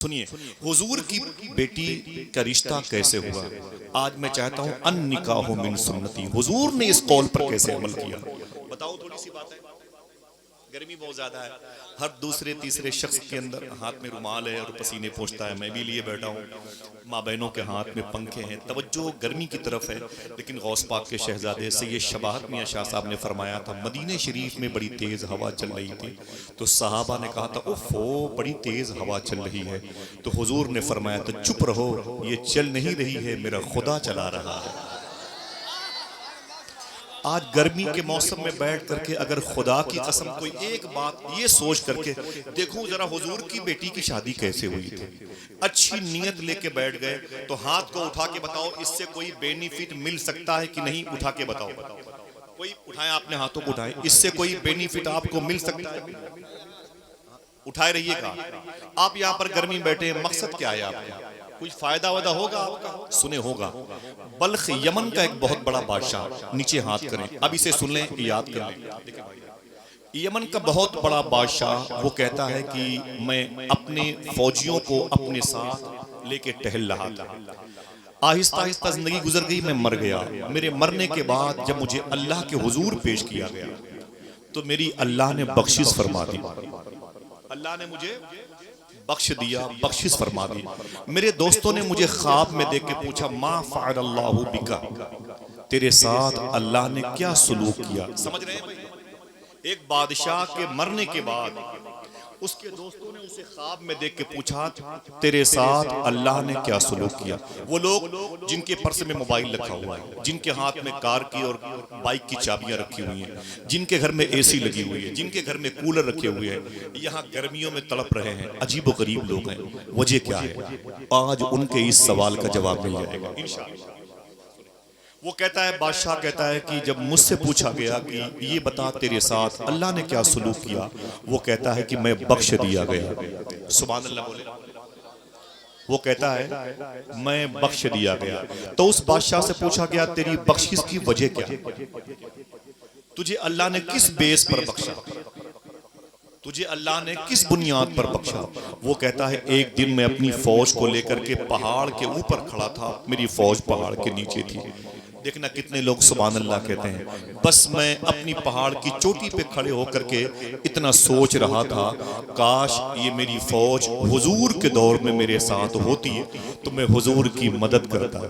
सुनिए, हुजूर की बेटी का रिश्ता कैसे हुआ। आज मैं चाहता हूं अन निकाह मिन सुन्नती, हुजूर ने इस कौल पर कैसे अमल किया। बताओ, थोड़ी सी बात है। गर्मी बहुत ज्यादा है, हर दूसरे तीसरे शख्स के अंदर हाथ में रुमाल है और पसीने पोंछता है। मैं भी लिए बैठा हूँ, माँ बहनों के हाथ में पंखे हैं, तवज्जो गर्मी की तरफ है। लेकिन गौस पाक के शहजादे सैयद शबाहत मियां शाह साहब ने फरमाया था, मदीने शरीफ में बड़ी तेज हवा चल रही थी, तो सहाबा ने कहा था उफ़ो बड़ी तेज हवा चल रही है। तो हुजूर ने फरमाया था चुप रहो, ये चल नहीं रही है, मेरा खुदा चला रहा है। आज गर्मी के मौसम में बैठ करके अगर खुदा की कसम कोई एक बात ये सोच करके देखूं जरा, हुजूर की बेटी की शादी कैसे हुई थी। अच्छी नीयत लेके बैठ गए तो हाथ को उठा के बताओ, इससे कोई बेनिफिट मिल सकता है कि नहीं? उठा के बताओ, कोई उठाए, आपने हाथों को उठाए, इससे कोई बेनिफिट आपको मिल सकता है? उठाए रहिएगा। आप यहाँ पर गर्मी में बैठे, मकसद क्या है आपका? कुछ फायदा वायदा होगा आपका? सुने होगा, बल्ख यमन का एक बहुत बड़ा बादशाह, नीचे हाथ करें, अब इसे सुन लें, याद कर लें। यमन का बहुत बड़ा बादशाह वो कहता है कि मैं अपने फौजियों को अपने साथ लेके टहल रहा था, आहिस्ता आहिस्ता जिंदगी गुजर गई, मैं मर गया। मेरे मरने के बाद जब मुझे अल्लाह के हुजूर पेश किया गया तो मेरी अल्लाह ने बख्शिश फरमा दी, अल्लाह ने मुझे बख्श दिया, बख्शिश फरमा दी। मेरे दोस्तों ने मुझे ख्वाब में देख के पूछा, मा फ़अलल्लाहु बिका, तेरे साथ अल्लाह ने क्या सलूक किया। समझ रहे हैं भाई? एक बादशाह के मरने के बाद उसके दोस्तों ने उसे ख्वाब में देख के पूछा, तेरे साथ अल्लाह ने क्या सलूक किया। वो लोग जिनके पर्स में मोबाइल रखा हुआ है, जिनके हाथ में कार की और बाइक की चाबियां रखी हुई हैं, जिनके घर में एसी लगी हुई है, जिनके घर में कूलर रखे हुए हैं, यहाँ गर्मियों में तड़प रहे हैं, अजीब गरीब लोग हैं, वजह क्या है? आज उनके इस सवाल का जवाब मिल जाएगा इंशाअल्लाह। वो कहता है, बादशाह कहता है कि जब मुझसे पूछा गया कि ये बता तेरे साथ अल्लाह ने क्या सलूक किया, वो कहता है कि मैं बख्श दिया गया। सुभान अल्लाह बोले। वो कहता है मैं बख्श दिया गया। तो उस बादशाह से पूछा गया, तेरी बख्शिश की वजह क्या, तुझे अल्लाह ने किस बेस पर बख्शा, तुझे अल्लाह ने किस बुनियाद पर बख्शा? वो कहता है, एक दिन मैं अपनी फौज को लेकर के पहाड़ के ऊपर खड़ा था, मेरी फौज पहाड़ के नीचे थी। देखना कितने लोग सुभान अल्लाह कहते हैं। बस मैं अपनी पहाड़ की चोटी पे खड़े होकर के इतना सोच रहा था, काश ये मेरी फौज हुजूर के दौर में मेरे साथ होती तो मैं हुजूर की मदद करता।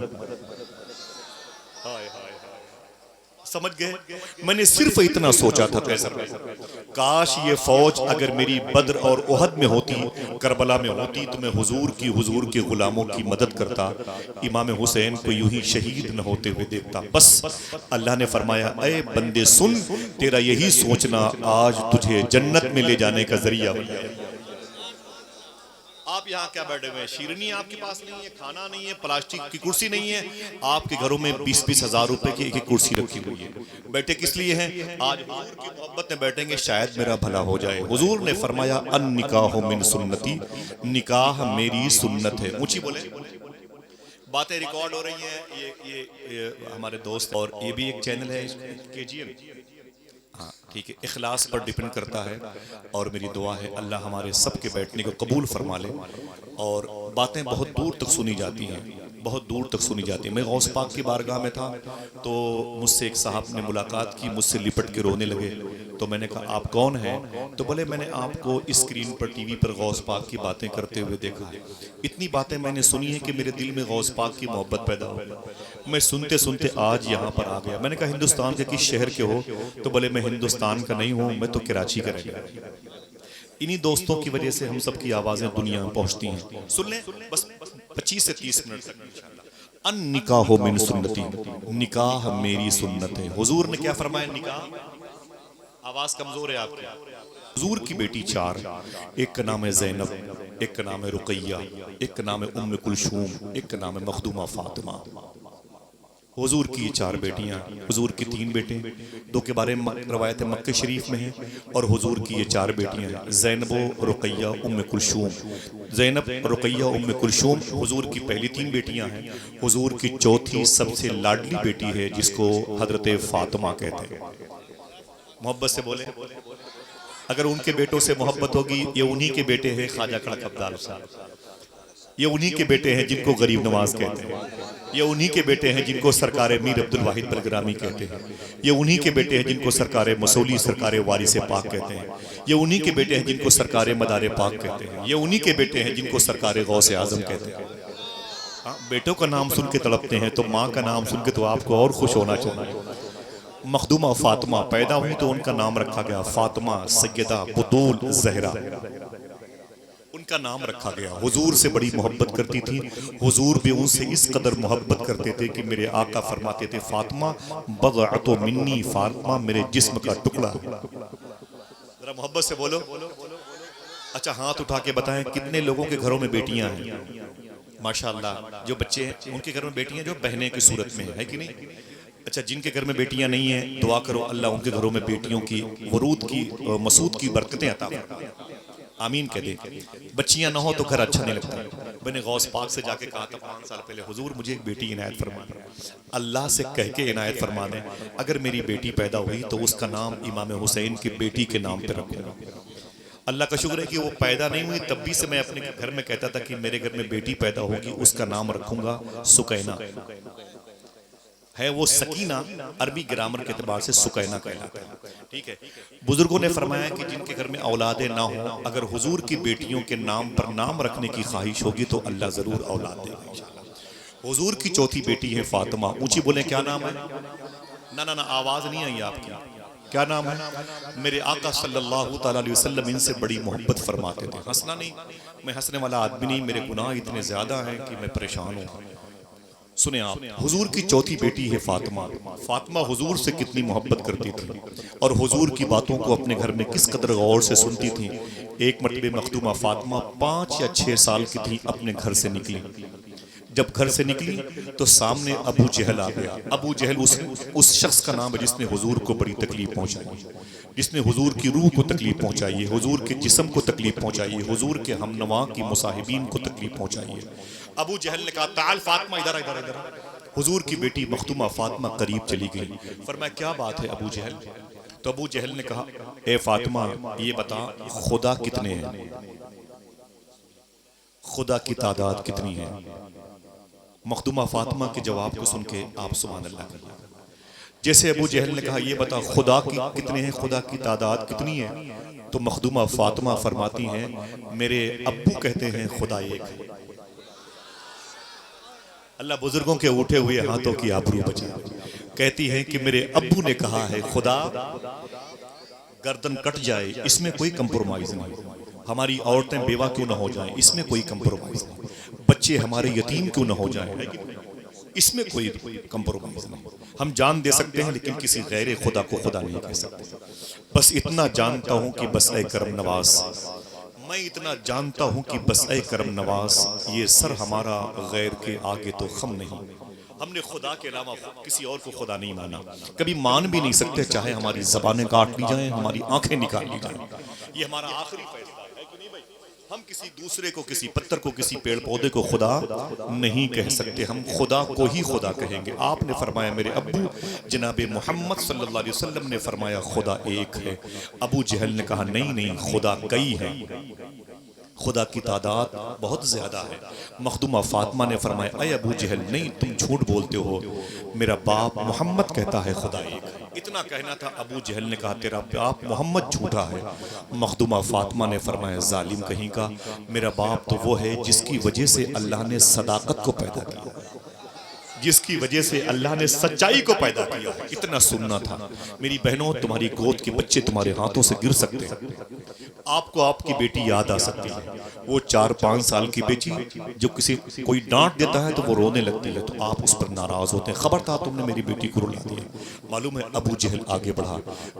समझ गए? मैंने सिर्फ इतना सोचा था, काश ये फौज अगर मेरी बद्र और उहद में होती, करबला में होती, तो मैं हुजूर के गुलामों की मदद करता, इमाम हुसैन को यूं ही शहीद न होते हुए देखता। बस अल्लाह ने फरमाया, ऐ बंदे सुन, तेरा यही सोचना आज तुझे जन्नत में ले जाने का जरिया बन जाए। आप यहाँ क्या बैठे हुए हैं? शीरनी आपके पास नहीं है, खाना नहीं है, प्लास्टिक की कुर्सी नहीं है, आपके घरों में 20-20 हजार रुपए की एक कुर्सी रखी हुई है। बैठे किस लिए हैं? आज हुजूर की मोहब्बत में बैठेंगे, शायद मेरा भला हो जाए। हुजूर ने फरमाया, अन निकाह मिन सुन्नती, निकाह मेरी सुन्नत है। ऊंची बोले। बातें रिकॉर्ड हो रही हैं, ये हमारे दोस्त, और ये भी एक चैनल है KGN, हाँ ठीक है, इखलास पर डिपेंड करता है। और मेरी दुआ है अल्लाह हमारे सब के बैठने को कबूल फरमा ले। और बातें बहुत दूर तक सुनी जाती हैं, बहुत दूर तक सुनी जाती है। मैं गौस पाक की बारगाह में था तो मुझसे एक साहब ने मुलाकात की, मुझसे लिपट के रोने लगे। तो मैंने कहा, आप कौन हैं? तो बोले, मैंने आपको स्क्रीन पर टीवी पर गौस पाक की बातें करते हुए देखा है। इतनी बातें मैंने सुनी है कि मेरे दिल में गौस पाक की मोहब्बत पैदा हो गई। मैं सुनते सुनते आज यहाँ पर आ गया। मैंने कहा, हिंदुस्तान के किस शहर के हो? तो बोले, मैं हिंदुस्तान का नहीं हूँ, मैं तो कराची का रहने वाला। इन्हीं दोस्तों की वजह से हम सब की आवाजें दुनिया में पहुंचती हैं। सुन लें बस 25 से 30 मिनट तक। अन निकाह मिन सुन्नती, निकाह मेरी सुन्नत है। हुजूर ने क्या फरमाया? निकाह, आवाज कमजोर है आपकी। हुजूर की बेटी 4, एक का नाम है ज़ैनब, एक का नाम है रुकैया, एक का नाम है उम्मे कुलसूम, एक का नाम है मखदूमा फातिमा। हुजूर की 4 बेटियां, हुजूर की 3 बेटे, 2 के बारे में रवायत मक्के शरीफ में है, और हुजूर की ये 4 बेटियां, ज़ैनब, रुकैया, उम्मे कुलसूम। ज़ैनब, रुकैया, उम्मे कुलसूम हुजूर की पहली 3 बेटियां हैं। हुजूर की चौथी सबसे लाडली बेटी है, जिसको हजरत फातिमा कहते हैं। मोहब्बत से बोले, अगर उनके बेटों से मोहब्बत होगी, ये उन्हीं के बेटे हैं, ख्वाजा कड़क अब्दाल साहब। ये उन्हीं के बेटे हैं जिनको गरीब नवाज कहते हैं, ये उन्हीं के बेटे हैं जिनको सरकार मीर अब्दुल वाहिद बलग्रामी कहते हैं, ये उन्हीं के बेटे हैं जिनको सरकार मसौली सरकार वारिस पाक कहते हैं, ये उन्हीं के बेटे हैं जिनको सरकार मदार पाक कहते हैं, ये उन्हीं के बेटे हैं जिनको सरकार गौसे आजम कहते हैं। हाँ, बेटों का नाम सुन के तड़पते हैं तो माँ का नाम सुन के तो आपको और खुश होना चाहिए। मखदूमा फातिमा पैदा हुई तो उनका नाम रखा गया फातिमा सैयदा बुतूल जहरा, उनका नाम रखा गया। हुजूर से बड़ी मोहब्बत करती थी, हुजूर भी उनसे इस कदर मोहब्बत करते थे कि मेरे आका फरमाते थे फातिमा बदअतु मिन्नी, फातिमा मेरे जिस्म का टुकड़ा है। जरा मोहब्बत से बोलो। अच्छा हाथ उठा के बताएं कितने लोगों के घरों में बेटियां हैं? माशाअल्लाह, जो बच्चे हैं उनके घर में बेटियां जो बहनें की सूरत में है कि नहीं? अच्छा, जिनके घर में बेटियां नहीं है दुआ करो अल्लाह उनके घरों में बेटियों की वरूद की मसूद की बरकतें अता फरमाए, आमीन कह दे। बच्चियां ना हो तो घर अच्छा नहीं लगता। मैंने गौस पाक से जाके कहा था 5 साल पहले, हुजूर मुझे एक बेटी इनायत फरमा दें, अल्लाह से कह के इनायत फरमा दें, अगर मेरी बेटी पैदा हुई तो उसका नाम इमाम हुसैन की बेटी के नाम पे रखूंगा। अल्लाह का शुक्र है कि वो पैदा नहीं हुई, तब भी से मैं अपने घर में कहता था कि मेरे घर में बेटी पैदा होगी उसका नाम रखूंगा सुकैना। है वो सकीना, अरबी ग्रामर के एतबार से सुकैना कहलाता है। ठीक है, बुजुर्गों ने फरमाया कि जिनके घर में औलादे ना हो, अगर हुजूर की बेटियों के नाम पर नाम रखने की ख्वाहिश होगी तो अल्लाह जरूर औलाद देगा इंशाअल्लाह। हुजूर की चौथी बेटी है फातिमा। ऊंची बोले क्या नाम है? ना ना ना, आवाज नहीं आई आपकी। क्या नाम है? मेरे आका सल्लल्लाहु तआला अलैहि वसल्लम इनसे बड़ी मोहब्बत फरमाते थे। हंसना नहीं, मैं हंसने वाला आदमी नहीं, मेरे गुनाह इतने ज्यादा हैं कि मैं परेशान हूँ। सुने आप, हुजूर की चौथी बेटी है फातिमा। फातिमा हुजूर से कितनी मोहब्बत करती थी और हुजूर की बातों को अपने घर में किस कदर गौर से सुनती थी। एक मरतबे मखदूमा फातिमा 5 या 6 साल की थी, अपने घर से निकली। जब घर से निकली तो सामने अबू जहल आ गया। अबू जहल उस शख्स का नाम है जिसने हुजूर को बड़ी तकलीफ पहुंचाई, जिसने हुजूर की रूह को तकलीफ पहुंचाई है, हुजूर के जिस्म को तकलीफ पहुंचाई है, हुजूर के हमनवा की मुसाहिबीन को तकलीफ पहुंचाई है। अबू जहल ने कहा ताल फातिमा, इधर इधर इधर। हुजूर की बेटी मखदूमा फातिमा करीब चली गई। फरमाया क्या बात है अबू जहल? तो अबू जहल ने कहा ए फातिमा ये बता खुदा कितने हैं, खुदा की तादाद कितनी है? मखदूमा फातिमा के जवाब को सुन के आप सुभान अल्लाह कहिए। जैसे अबू जहल ने कहा ये बता खुदा की कितने हैं, खुदा की तादाद कितनी है? तो मखदूमा फातिमा फरमाती हैं मेरे अब्बू कहते हैं खुदा एक है। अल्लाह बुजुर्गों के उठे हुए हाथों की आबरू बचा। कहती है कि मेरे अब्बू ने कहा है खुदा गर्दन कट जाए इसमें कोई कंप्रोमाइज नहीं, हमारी औरतें बेवा क्यों ना हो जाएं इसमें कोई कंप्रोमाइज नहीं, बच्चे हमारे यतीम क्यों ना हो जाएं इसमें कोई कंप्रोमाइज नहीं। हम जान दे सकते हैं लेकिन किसी गैर खुदा को खुदा नहीं कह सकते। बस इतना जानता हूं कि बस ए करम नवाज, मैं इतना जानता हूं कि बस ए करम नवाज, ये सर हमारा गैर के आगे तो खम नहीं। हमने खुदा के अलावा किसी और को खुदा नहीं माना, कभी मान भी नहीं सकते, चाहे हमारी जबानें काट ली जाएं, हमारी आंखें निकाल ली जाएं। ये हमारा आखिरी फैसला है कि नहीं भाई? हम किसी दूसरे को, किसी पत्थर को, किसी पेड़ पौधे को खुदा नहीं कह सकते, हम खुदा को ही खुदा कहेंगे। आपने फरमाया मेरे अब्बू जनाबे मोहम्मद सल्लल्लाहु अलैहि वसल्लम ने फरमाया खुदा एक है। अबू जहल ने कहा नहीं नहीं खुदा कई है, खुदा की तादाद बहुत ज्यादा है। मखदूमा फातिमा ने फरमाया अय अबू जहल नहीं तुम झूठ बोलते हो, मेरा बाप मोहम्मद कहता है खुदा एक है। इतना कहना था। अबू जहल ने कहा तेरा बाप मोहम्मद झूठा है। मखदूमा फातिमा ने फरमाया जालिम कहीं का, मेरा बाप तो वो है जिसकी वजह से अल्लाह ने सदाकत को पैदा किया, जिसकी वजह से अल्लाह ने सच्चाई को पैदा किया। इतना सुनना था। मेरी बहनों तुम्हारी गोद के बच्चे तुम्हारे हाथों से गिर सकते हैं, आपको आपकी बेटी याद आ सकती है, वो 4-5 साल की बेटी जो किसी कोई डांट देता है तो वो रोने लगती है, तो आप उस पर नाराज होते हैं, खबर था तुमने मेरी बेटी को रुला दिया। मालूम है अबू जहल आगे बढ़ा।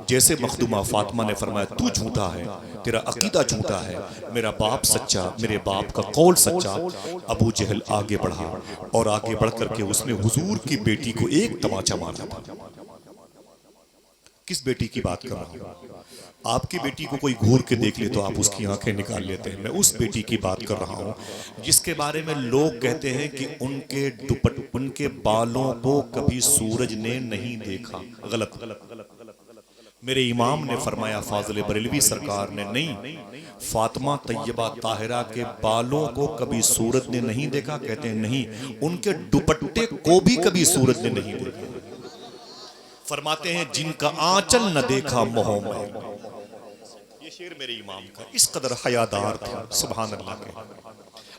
जैसे मखदूमा फातिमा ने फरमाया तू झूठा है, तेरा अकीदा झूठा है, मेरा बाप सच्चा, मेरे बाप का कौल सच्चा। अबू जहल आगे बढ़ा और आगे बढ़ करके उसने हुजूर की बेटी को एक तमाचा मारा था। किस बेटी की बात कर रहा हूं? आपकी बेटी को कोई घूर के देख ले तो आप उसकी आंखें निकाल लेते हैं। मैं उस बेटी की बात कर रहा हूं जिसके बारे में लोग कहते हैं कि उनके दुपट्टे, उनके बालों को कभी सूरज ने नहीं देखा। गलत। मेरे इमाम ने फरमाया, फाजिल बरेलवी सरकार ने, नहीं, फातिमा तैयबा ताहिरा के बालों को कभी सूरज ने नहीं देखा? कहते हैं नहीं, उनके दुपट्टे को भी कभी सूरज ने नहीं देखा। फरमाते हैं जिनका आंचल न देखा मोह में। ये शेर मेरे इमाम का, इस कदर हयादार थे, सुभान अल्लाह के।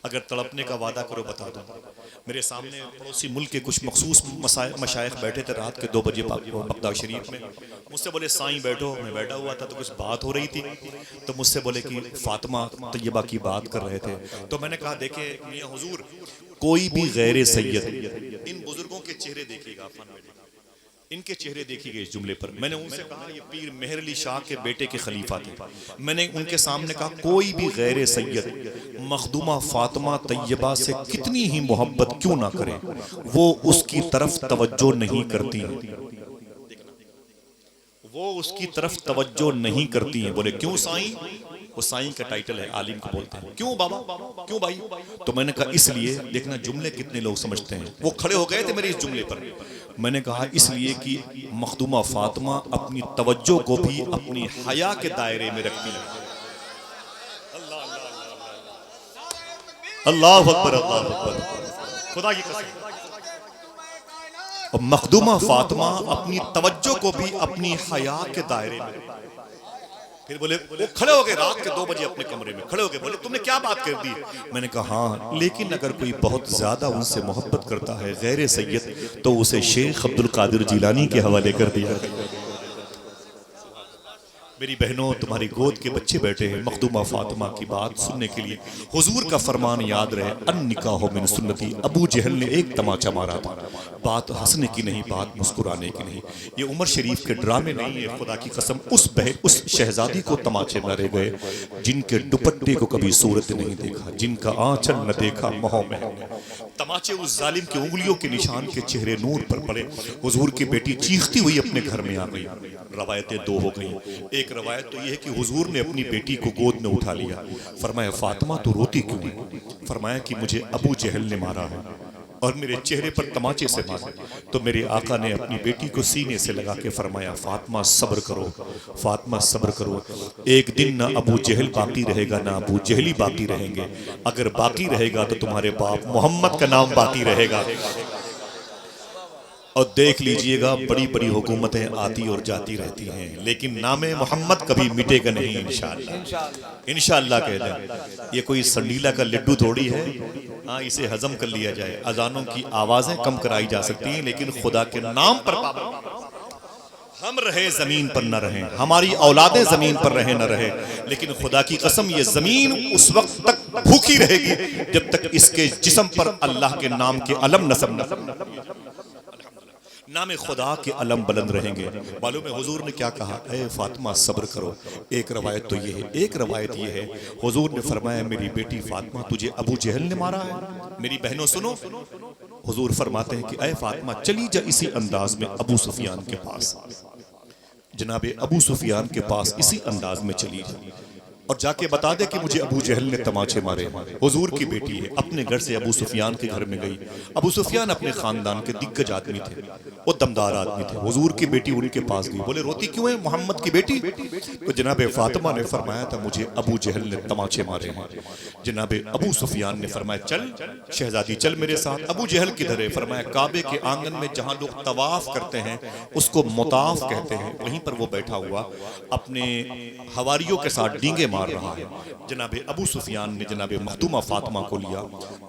अगर तड़पने का वादा करो बता दो, मेरे सामने पड़ोसी मुल्क के कुछ मखसूस मशाइख बैठे थे रात के 2 बजे बगदाद शरीफ में। मुझसे बोले साईं बैठो, मैं बैठा हुआ था तो कुछ बात हो रही थी, तो मुझसे बोले कि फातिमा तैयबा की बात कर रहे थे। तो मैंने कहा देखे मियां हुजूर, कोई भी गैर सैयद, इन बुजुर्गों के चेहरे देखिएगा, इनके चेहरे देखिए इस जुमले पर। मैंने उनसे कहा ये पीर मेहर अली शाह के बेटे के खलीफा थे। मैंने उनके सामने कहा कोई भी गैर सैयद मखदूमा फातिमा तैयबा से कितनी ही मोहब्बत क्यों ना करे, वो उसकी तरफ तवज्जो नहीं करती हैं, वो उसकी तरफ तवज्जो नहीं करती हैं। बोले क्यों साईं? वो साईं का टाइटल है, आलिम को बोलते हैं। क्यों बाबा, क्यों भाई? तो मैंने कहा इसलिए, देखना जुमले कितने लोग समझते हैं। वो खड़े हो गए थे मेरे इस जुमले पर। मैंने कहा इसलिए कि मखदूमा फातिमा अपनी तवज्जो को भी अपनी हया के दायरे में रखती है। अल्लाह अकबर, अल्लाह अकबर, खुदा की कसम। और मखदूमा फातिमा अपनी तवज्जो को भी अपनी हया के दायरे में। फिर बोले, वो खड़े हो गए रात के 2 बजे अपने कमरे में खड़े हो गए, बोले तुमने क्या बात कर दी? मैंने कहा हाँ, लेकिन अगर कोई बहुत ज्यादा उनसे मोहब्बत करता है गैर सैयद, तो उसे शेख अब्दुल कादिर जिलानी के हवाले कर दिया। मेरी बहनों, तुम्हारी गोद के बच्चे बैठे हैं मखदूमा फातिमा की बात सुनने के लिए। हुजूर का फरमान याद रहे, अन निकाह मिन सुन्नती। अबू जहल ने एक तमाचा मारा था, बात हंसने की नहीं, बात मुस्कुराने की नहीं। ये उमर शरीफ के ड्रामे नहीं है, खुदा की कसम। उस शहजादी को तमाचे मारे गए जिनके दुपट्टे को कभी सूरत नहीं देखा, जिनका आंचल न देखा मोह में। तमाचे उस जालिम की उंगलियों के निशान के चेहरे नूर पर पड़े। हुजूर की बेटी चीखती हुई अपने घर में आ गई। रवायतें 2 हो गई। एक रवायत तो यह है कि हुजूर ने अपनी बेटी को गोद में उठा लिया। फरमाया फातिमा तो रोती क्यों है? फरमाया कि मुझे अबू जहल ने मारा है और मेरे चेहरे पर तमाचे से मारा। तो मेरे आका ने अपनी बेटी को सीने से लगा के फरमाया फातिमा सब्र करो, फातिमा सब्र करो। एक दिन ना अबू जहल बाकी रहेगा, ना अबू जहली बाकी रहेंगे। अगर बाकी रहेगा तो तुम्हारे बाप मोहम्मद का नाम बाकी रहेगा। और देख लीजिएगा, बड़ी बड़ी हुकूमतें आती और जाती रहती हैं, लेकिन नामे मोहम्मद कभी मिटेगा नहीं इंशाअल्लाह। इंशाअल्लाह कह दें। ये कोई संडीला का लड्डू थोड़ी है, हाँ इसे हजम कर लिया जाए। अजानों की आवाजें कम कराई जा सकती हैं, लेकिन खुदा के नाम पर हम रहे जमीन पर न रहे, हमारी औलादें जमीन पर रहे न रहे, लेकिन खुदा की कसम ये जमीन उस वक्त तक भूखी रहेगी जब तक इसके जिस्म पर अल्लाह के नाम के अलम नसब नाम खुदा के अलम बुलंद रहेंगे। मालूम है हुजूर ने क्या कहा? ए फातिमा सब्र करो। एक रवायत तो ये है, एक रवायत ये है हुजूर ने फरमाया मेरी बेटी फातिमा तुझे अबू जहल ने मारा है। मेरी बहनों सुनो, हुजूर फरमाते हैं कि ए फातिमा चली जा इसी अंदाज में अबू सुफियान के पास। जनाबे अबू सुफियान के पास इसी अंदाज में चली जा और जाके बता दे कि मुझे अबू जहल ने तमाचे मारे। हुजूर की बेटी है, अपने घर से अबू सुफियान के घर में गई। अबू सुफियान अपने खानदान के दिग्गज आदमी थे, वो दमदार आदमी थे। हुजूर की बेटी उनके पास गई, बोले रोती क्यों है मोहम्मद की बेटी? तो जनाबे फातिमा ने फरमाया था मुझे अबू जहल ने तमाचे मारे हैं। जनाबे अबू सुफियान ने फरमाया चल शहजादी चल मेरे साथ। अबू जहल किधर है? फरमाया काबे के आंगन में जहाँ लोग तवाफ करते हैं उसको मुताफ कहते हैं, वहीं पर वो बैठा हुआ अपने हवारियों के साथ डींगे मार रहा है। जनाबे अबू सुफियान ने जनाबे मखदूमा फातिमा को लिया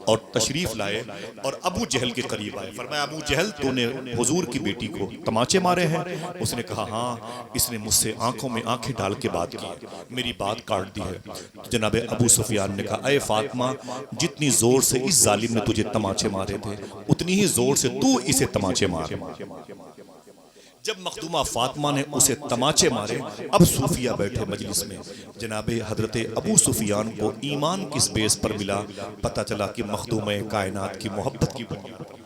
और तशरीफ लाए और अबू जहल के करीब आए। फरमाया अबू जहल तूने हुजूर की बेटी को तमाचे मारे हैं? उसने कहा हाँ, इसने मुझसे आंखों में आंखें डाल के बात की, मेरी बात काट दी है। तो जनाबे अबू सुफियान ने कहा ए फातिमा जितनी जोर से इस जालिम ने तुझे तमाचे मारे थे उतनी ही जोर से तू इसे तमाचे मार। जब मखदूमा फातिमा ने उसे तमाचे मारे, अब सूफिया बैठे मजलिस में। जनाबे हजरत अबू सुफियान को ईमान किस बेस पर मिला? पता चला कि मखदूमे कायनात की मोहब्बत की बुनियाद पर।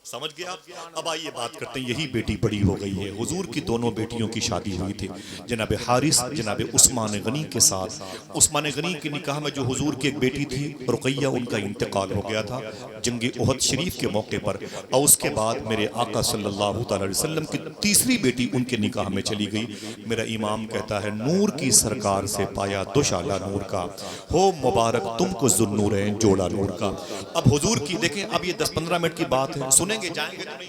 समझ गए आप। अब आइए बात करते हैं, यही बेटी बड़ी हो गई है। हुजूर की दोनों बेटियों की शादी हुई थी, जनाब हारिस जनाब उस्मान गनी के साथ। उस्मान गनी के निकाह में जो हुजूर की एक बेटी थी रुकैया, उनका इंतकाल हो गया था जंग उहद शरीफ के मौके पर। और उसके बाद मेरे आका सल्लल्लाहु अलैहि वसल्लम की तीसरी बेटी उनके निकाह में चली गई। मेरा इमाम कहता है, नूर की सरकार से पाया दुशाला नूर का, हो मुबारक तुमको जुन्नूरैन जोड़ा नूर का। अब हुजूर की देखें, अब ये 10-15 मिनट की बात है, सुनेंगे जाएंगे तो नहीं।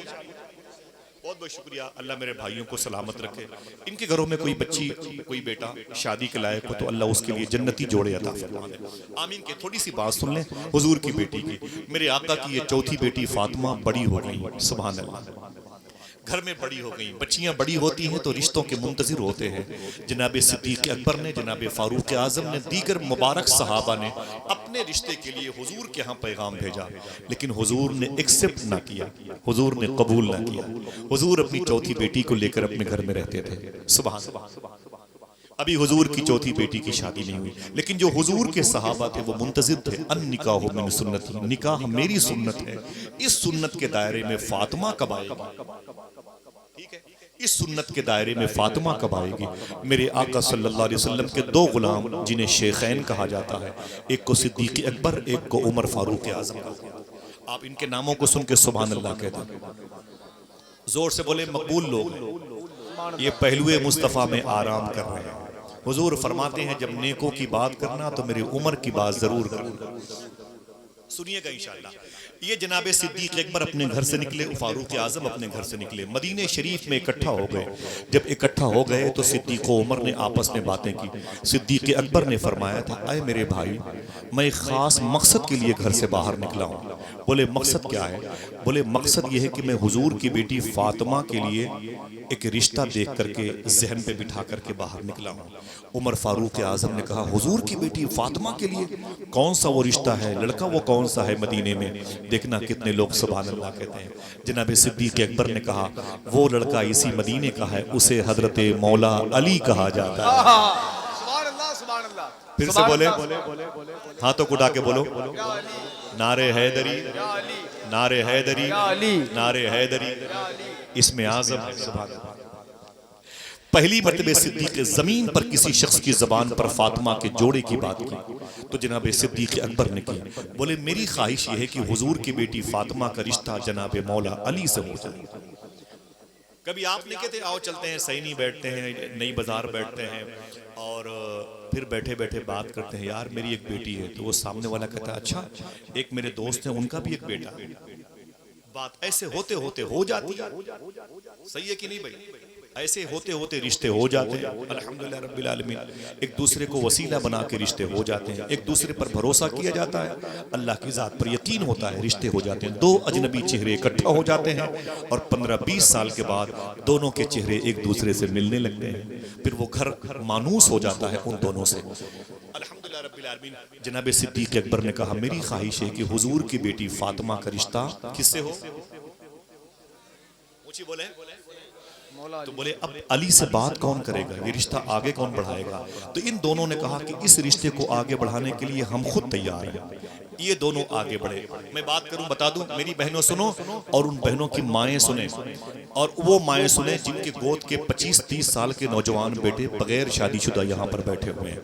बहुत बहुत शुक्रिया, अल्लाह मेरे भाइयों को सलामत रखे। इनके घरों में कोई बच्ची कोई बेटा शादी के लायक हो तो अल्लाह उसके लिए जन्नती जोड़े अता फरमाए, आमीन। के थोड़ी सी बात सुन लें हुजूर की बेटी की। मेरे आका की ये चौथी बेटी फातिमा बड़ी हो गई, सुभान अल्लाह, घर में बड़ी हो गई। बच्चियां बड़ी होती हैं तो रिश्तों के मुंतजिर होते हैं। जनाब सिद्दीक अकबर ने, जनाब फारूक आजम ने, दीगर मुबारक सहाबा ने अपने रिश्ते के लिए हुजूर के यहाँ पैगाम भेजा, लेकिन हुजूर ने एक्सेप्ट ना किया, हुजूर ने कबूल ना किया। हुजूर अपनी चौथी बेटी को लेकर अपने घर में रहते थे, सुभान अल्लाह। अभी हुजूर की चौथी बेटी की शादी नहीं हुई, लेकिन जो हुजूर के सहाबा थे वो मुंतजिर थे। अन निकाह मिन सुन्नती, निकाह मेरी सुन्नत है। इस सुन्नत के दायरे में फातिमा कब आएगी, ठीक है, इस सुन्नत के दायरे में फातिमा कब आएगी। मेरे आका सल्लल्लाहु अलैहि वसल्लम के दो गुलाम जिन्हें शेखैन कहा जाता है, एक को सिद्दीक अकबर, एक को उमर फारूक आजम का। आप इनके नामों को सुन के सुभान अल्लाह कहते हैं, जोर से बोले मकबूल लोग। ये पहलुए मुस्तफ़ा में आराम कर रहे हैं। हुजूर फरमाते हैं, जब नेकों की बात करना तो मेरी उम्र की बात जरूर करना। सुनिएगा इंशाअल्लाह। ये जनाबे सिद्दीक अकबर अपने घर से निकले, फारूक आजम अपने घर से निकले, मदीने शरीफ में इकट्ठा हो गए। जब इकट्ठा हो गए तो सिद्दीक उमर ने आपस में बातें की। सिद्दीक अकबर ने फरमाया था, अय मेरे भाई, मैं एक खास मकसद के लिए घर से बाहर निकला हूँ। बोले मकसद क्या है? बोले मकसद ये है कि मैं हुजूर की बेटी फातिमा के लिए एक रिश्ता देख करके जहन पे बिठा करके बाहर निकला हूँ। उमर फारूक आजम ने कहा, हुजूर की बेटी फातिमा के लिए कौन सा वो रिश्ता है, लड़का वो कौन सा है मदीने में? देखना कितने लोग सुभान अल्लाह कहते हैं। जनाब सिद्दीक अकबर ने कहा, वो लड़का इसी मदीने का है, उसे हजरत मौला अली कहा जाता है। फिर से बोले, हाथों को उठा के बोलो, नारे हैदरी, नारे हैदरी, नारे हैदरी, इसमें आजम है, सुभान अल्लाह। पहली मर्तबे सिद्दीक जमीन पर किसी शख्स की जबान पर फातिमा के जोड़े की बात की तो जनाब सिद्दीक अकबर ने की। बोले मेरी ख्वाहिश यह है कि हुजूर की बेटी फातिमा का रिश्ता जनाब मौला अली से हो जाए। कभी आप नहीं कहते आओ चलते हैं, सही नहीं बैठते हैं, नई बाजार बैठते हैं और फिर बैठे बैठे बात करते हैं, यार मेरी एक बेटी है, तो वो सामने वाला कहता है, अच्छा एक मेरे दोस्त हैं उनका भी एक बेटा। बात ऐसे होते होते हो जाती है, सही है कि नहीं भाई? ऐसे होते होते रिश्ते हो जाते हैं, अल्हम्दुलिल्लाह रब्बिल आलमीन। एक दूसरे को वसीला बना के रिश्ते हो जाते हैं, एक दूसरे पर भरोसा किया जाता है, अल्लाह की जात पर यकीन होता है, रिश्ते हो जाते हैं। दो अजनबी चेहरे इकट्ठा हो जाते हैं और 15-20 साल के बाद दोनों के चेहरे एक दूसरे से मिलने लगते हैं, फिर वो घर मानूस हो जाता है उन दोनों से, अल्हम्दुलिल्लाह रब्बिल आलमीन। जनाब सिद्दीक अकबर ने कहा, मेरी ख्वाहिश है कि हुजूर की बेटी फातिमा का रिश्ता किससे हो? ऊंची बोले तो बोले अब अली से बात कौन करेगा, ये रिश्ता आगे कौन बढ़ाएगा? तो इन दोनों ने कहा कि इस रिश्ते को आगे बढ़ाने के लिए हम खुद तैयार हैं। ये दोनों आगे बढ़े। मैं बात करूं, बता दूं, मेरी बहनों सुनो और उन बहनों की माएँ सुने, और वो माएँ सुने जिनके गोद के 25-30 साल के नौजवान बेटे बगैर शादीशुदा यहाँ पर बैठे हुए हैं,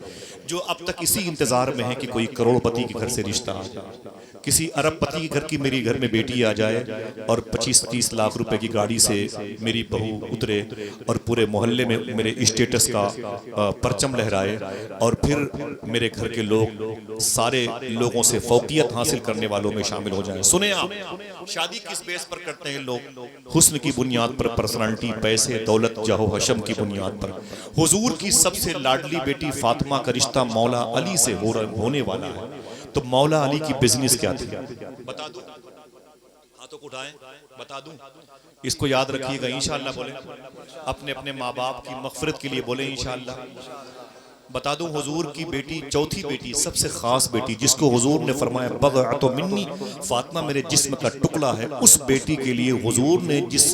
जो अब तक इसी इंतजार में है कि कोई करोड़पति के घर से रिश्ता आ जाए, किसी अरबपति के घर की मेरी घर में बेटी आ जाए और 25-30 लाख रुपए की गाड़ी से मेरी बहू उतरे और पूरे मोहल्ले में मेरे स्टेटस का परचम लहराए और फिर मेरे घर के लोग सारे लोगों से फौकियत हासिल करने वालों में शामिल हो जाएं। सुने आप, शादी किस बेस पर करते हैं लोग? हुस्न की बुनियाद पर, पर्सनालिटी, पैसे, दौलत, जाहो हशम की बुनियाद पर। हुजूर की सबसे लाडली बेटी फातिमा का रिश्ता मौला अली से होने वाला है, तो मौला अली की बिजनेस क्या थी बता दूं? हाथों को उठाएं, बता दूं? इसको याद रखिएगा इंशाअल्लाह। बोले अपने अपने माँ बाप की मग़फ़िरत के लिए बोले इंशाअल्लाह। बता दूं, हुजूर की बेटी, चौथी बेटी, सबसे खास बेटी, जिसको हुजूर ने फरमाया बग़अतु मिन्नी, फातिमा मेरे जिस्म का टुकड़ा है, उस बेटी के लिए हुजूर ने जिस